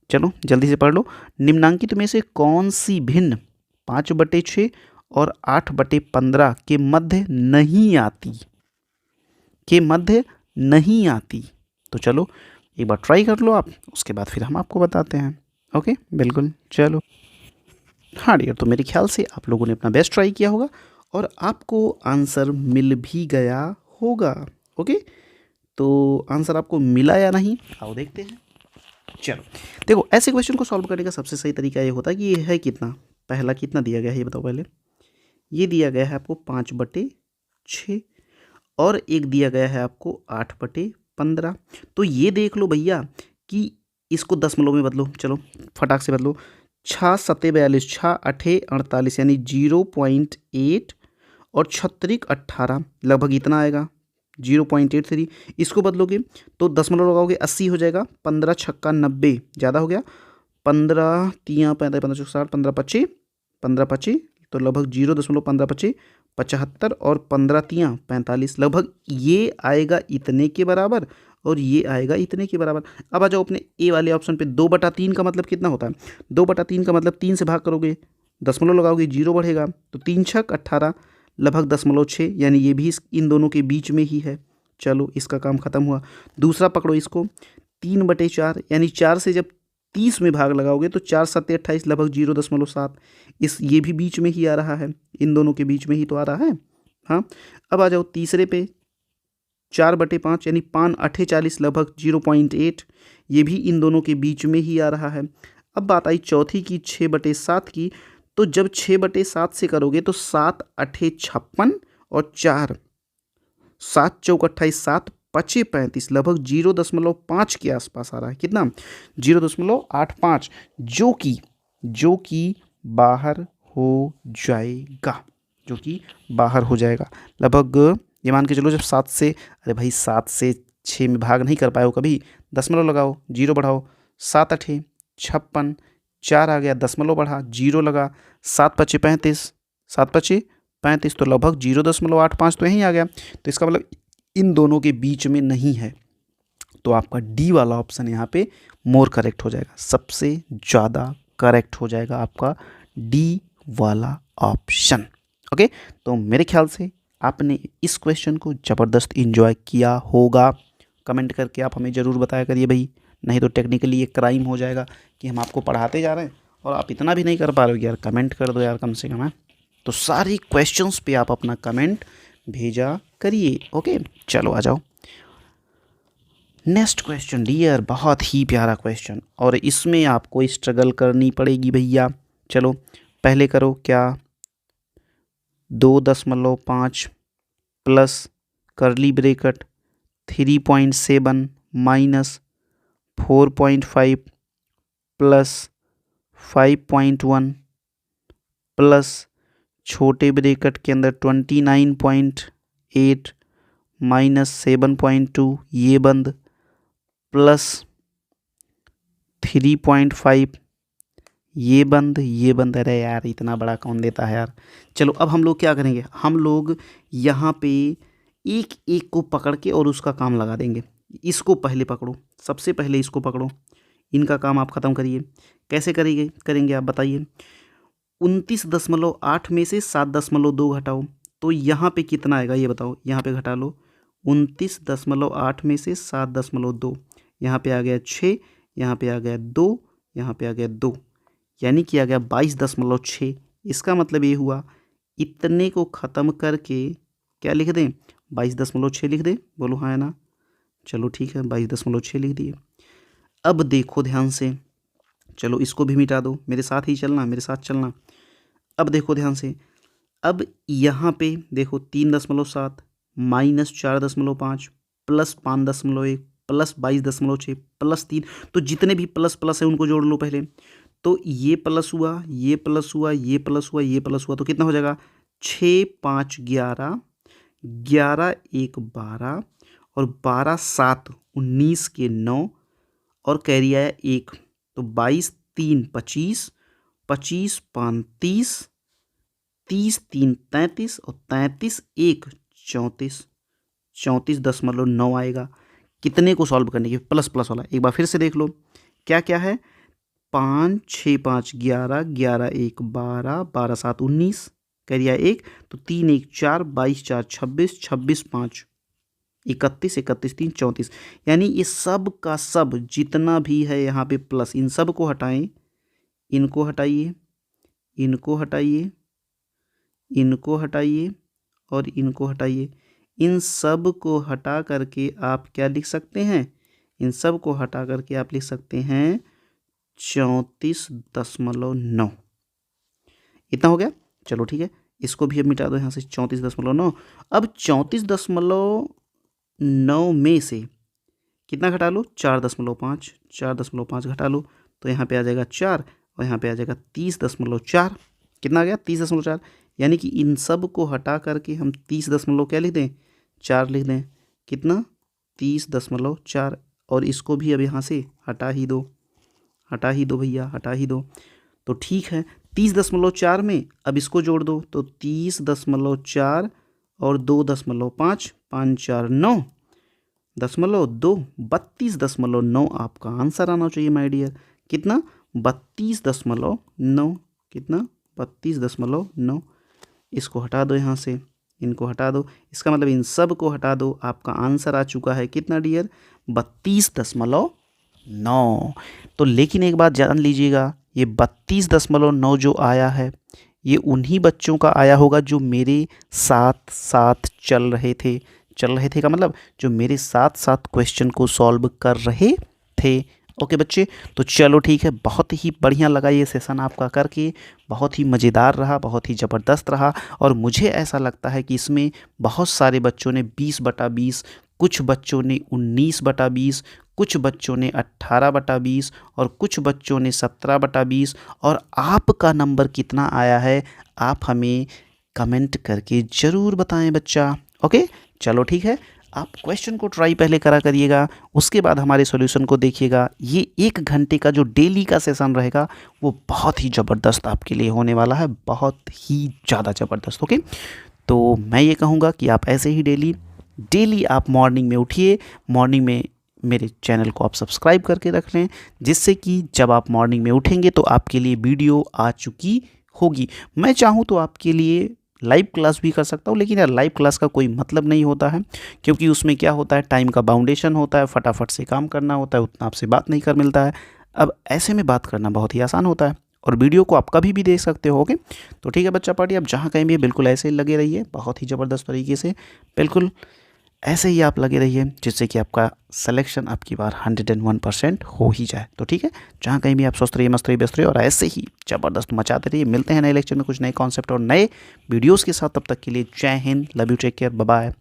Speaker 1: चलो जल्दी से पढ़ लो, निम्नांकित में से कौन सी भिन्न 5/6 और 8/15 के मध्य नहीं आती, तो चलो एक बार ट्राई कर लो आप, उसके बाद फिर हम आपको बताते हैं। ओके बिल्कुल चलो, हाँ डियर, तो मेरे ख्याल से आप लोगों ने अपना बेस्ट ट्राई किया होगा और आपको आंसर मिल भी गया होगा। ओके, तो आंसर आपको मिला या नहीं, आओ देखते हैं। चलो देखो, ऐसे क्वेश्चन को सॉल्व करने का सबसे सही तरीका ये होता है कि ये है कितना, पहला कितना दिया गया है ये बताओ पहले, ये दिया गया है आपको 5/6 और एक दिया गया है आपको 8/15। तो ये देख लो भैया कि इसको दशमलव में बदलो, चलो फटाक से बदलो, 6 7 42, 6 8 48, यानी 0.8 और 6 18 लगभग इतना आएगा, 0.83। इसको बदलोगे तो दशमलव लगाओगे 80 हो जाएगा। 15 छक्का 90 ज़्यादा हो गया। 15 तियाँ 45 15 चौक 60 15 पच्ची तो लगभग 0.15 पच्ची 75 और 15 तियाँ 45 लगभग ये आएगा इतने के बराबर और ये आएगा इतने के बराबर। अब आ जाओ अपने ए वाले ऑप्शन पे। 2/3 का मतलब कितना होता है? 2/3 का मतलब 3 से भाग करोगे, दशमलव लगाओगे, 0 बढ़ेगा तो 3 छक 18 लगभग 0.6 यानी ये भी इन दोनों के बीच में ही है। चलो इसका काम खत्म हुआ। दूसरा पकड़ो इसको, 3/4 यानी 4 से जब 30 में भाग लगाओगे तो 4 7 28 लगभग 0.7 इस ये भी बीच में ही आ रहा है, इन दोनों के बीच में ही तो आ रहा है। हाँ, अब आ जाओ तीसरे पे। 4/5 यानी 5 8 40 लगभग 0.8 ये भी इन दोनों के बीच में ही आ रहा है। अब बात आई चौथी की 6/7 की। तो जब 6/7 से करोगे तो 7 8 56 और 4 7 चौक 28 7 पचे 35 लगभग 0.5 के आसपास आ रहा है। कितना? 0.85 जो कि बाहर हो जाएगा, जो कि बाहर हो जाएगा। लगभग ये मान के चलो जब 7 से, अरे भाई 7 से 6 में भाग नहीं कर पाए हो कभी, दशमलव लगाओ, 0 बढ़ाओ, 7 8 56 4 आ गया, दशमलव बढ़ा, 0 लगा, 7 पचे 35 7 पचे 35 तो लगभग 0.85 तो यहीं आ गया। तो इसका मतलब इन दोनों के बीच में नहीं है। तो आपका डी वाला ऑप्शन यहाँ पे मोर करेक्ट हो जाएगा, सबसे ज़्यादा करेक्ट हो जाएगा आपका डी वाला ऑप्शन। ओके, तो मेरे ख्याल से आपने इस क्वेश्चन को ज़बरदस्त इंजॉय किया होगा। कमेंट करके आप हमें ज़रूर बताया करिए भाई, नहीं तो टेक्निकली ये क्राइम हो जाएगा कि हम आपको पढ़ाते जा रहे हैं और आप इतना भी नहीं कर पा रहे हो। यार कमेंट कर दो यार कम से कम है। तो सारी क्वेश्चंस पे आप अपना कमेंट भेजा करिए। ओके, चलो आ जाओ नेक्स्ट क्वेश्चन डियर, बहुत ही प्यारा क्वेश्चन और इसमें आपको स्ट्रगल करनी पड़ेगी भैया। चलो पहले करो क्या, 2.5 प्लस करली ब्रेकट 3.7 माइनस 4.5 प्लस 5.1 प्लस छोटे ब्रेकट के अंदर 29.8 माइनस 7.2 ये बंद प्लस 3.5 ये बंद। अरे यार इतना बड़ा कौन देता है यार। चलो अब हम लोग क्या करेंगे, हम लोग यहाँ पे एक एक को पकड़ के और उसका काम लगा देंगे। इसको पहले पकड़ो, सबसे पहले इसको पकड़ो, इनका काम आप ख़त्म करिए। कैसे करेंगे आप बताइए। 29.8 में से 7.2 घटाओ तो यहाँ पे कितना आएगा ये बताओ। यहाँ पे घटा लो, 29.8 में से 7.2, यहाँ पे आ गया 6, यहाँ पे आ गया 2, यहाँ पे आ गया 2, यानी कि आ गया 22.6। इसका मतलब ये हुआ इतने को ख़त्म करके क्या लिख दें, 22.6 लिख दें। बोलो हाँ है ना। चलो ठीक है, 22.6 लिख दिए। अब देखो ध्यान से, चलो इसको भी मिटा दो, मेरे साथ ही चलना, मेरे साथ चलना। अब देखो ध्यान से, अब यहाँ पे देखो 3.7 माइनस 4.5 प्लस 5.1 प्लस 22.6 प्लस 3, तो जितने भी प्लस प्लस है उनको जोड़ लो पहले। तो ये प्लस हुआ, ये प्लस हुआ, ये प्लस हुआ, ये प्लस हुआ, तो कितना हो जाएगा 6 5 11 11 1 12 और 12 7 19 के 9 और कैरी आया 1, तो 22 3 25 25 5 30 30 3 33 और 33 1 34 34.9 आएगा। कितने को सॉल्व करने के प्लस प्लस वाला एक बार फिर से देख लो क्या क्या है। 5 6 5 11 11 1 12 12 7 19 करिया 1, तो 3 1 4 22 4 26 26 5 31 31 3 34, यानी ये सब का सब जितना भी है यहाँ पे प्लस, इन सब को हटाएं, इनको हटाइए, इनको हटाइए, इनको हटाइए और इनको हटाइए। इन सब को हटा करके आप क्या लिख सकते हैं, इन सब को हटा करके आप लिख सकते हैं 34.9। इतना हो गया। चलो ठीक है, इसको भी अब मिटा दो यहाँ से 34.9। अब 34.9 में से कितना घटा लो 4.5, 4.5 घटा लो तो यहाँ पे आ जाएगा 4 और यहाँ पे आ जाएगा 30.4। कितना आ गया 30.4, यानी कि इन सब को हटा करके हम 30 दशमलव क्या लिख दें 4 लिख दें। कितना 30.4, और इसको भी अब यहाँ से हटा ही दो भैया, हटा ही दो। तो ठीक है, 30.4 में अब इसको जोड़ दो तो 30.4 और 2.5, 5 4 9 दशमलव 2, 32.9 आपका आंसर आना चाहिए माय डियर। कितना 32.9, कितना 32.9। इसको हटा दो यहाँ से, इनको हटा दो, इसका मतलब इन सब को हटा दो। आपका आंसर आ चुका है कितना डियर, 32.9। तो लेकिन एक बात जान लीजिएगा, ये 32.9 जो आया है ये उन्हीं बच्चों का आया होगा जो मेरे साथ साथ चल रहे थे का मतलब जो मेरे साथ साथ क्वेश्चन को सॉल्व कर रहे थे। ओके बच्चे, तो चलो ठीक है, बहुत ही बढ़िया लगा ये सेशन आपका करके, बहुत ही मज़ेदार रहा, बहुत ही ज़बरदस्त रहा। और मुझे ऐसा लगता है कि इसमें बहुत सारे बच्चों ने 20/20, कुछ बच्चों ने 19/20, कुछ बच्चों ने 18/20 और कुछ बच्चों ने 17/20। और आपका नंबर कितना आया है आप हमें कमेंट करके ज़रूर बताएं बच्चा। ओके चलो ठीक है, आप क्वेश्चन को ट्राई पहले करा करिएगा, उसके बाद हमारे सॉल्यूशन को देखिएगा। ये 1 घंटे का जो डेली का सेशन रहेगा वो बहुत ही ज़बरदस्त आपके लिए होने वाला है, बहुत ही ज़्यादा ज़बरदस्त। ओके, तो मैं ये कहूँगा कि आप ऐसे ही डेली आप मॉर्निंग में उठिए, मॉर्निंग में मेरे चैनल को आप सब्सक्राइब करके रख लें, जिससे कि जब आप मॉर्निंग में उठेंगे तो आपके लिए वीडियो आ चुकी होगी। मैं चाहूँ तो आपके लिए लाइव क्लास भी कर सकता हूँ, लेकिन यार लाइव क्लास का कोई मतलब नहीं होता है, क्योंकि उसमें क्या होता है, टाइम का बाउंडेशन होता है, फटाफट से काम करना होता है, उतना आपसे बात नहीं कर मिलता है। अब ऐसे में बात करना बहुत ही आसान होता है, और वीडियो को आप कभी भी देख सकते हो। ओके, तो ठीक है बच्चा पार्टी, आप जहाँ कहीं भी बिल्कुल ऐसे ही लगे रहिए, बहुत ही ज़बरदस्त तरीके से, बिल्कुल ऐसे ही आप लगे रहिए, जिससे कि आपका सिलेक्शन आपकी बार 101% हो ही जाए। तो ठीक है, जहाँ कहीं भी आप स्वस्थ रहिए, मस्त रहिए, व्यस्त रहिए, और ऐसे ही ज़बरदस्त मचाते रहिए। मिलते हैं नए लेक्चर में कुछ नए कॉन्सेप्ट और नए वीडियोज़ के साथ, तब तक के लिए जय Hind, love you, take care, bye bye.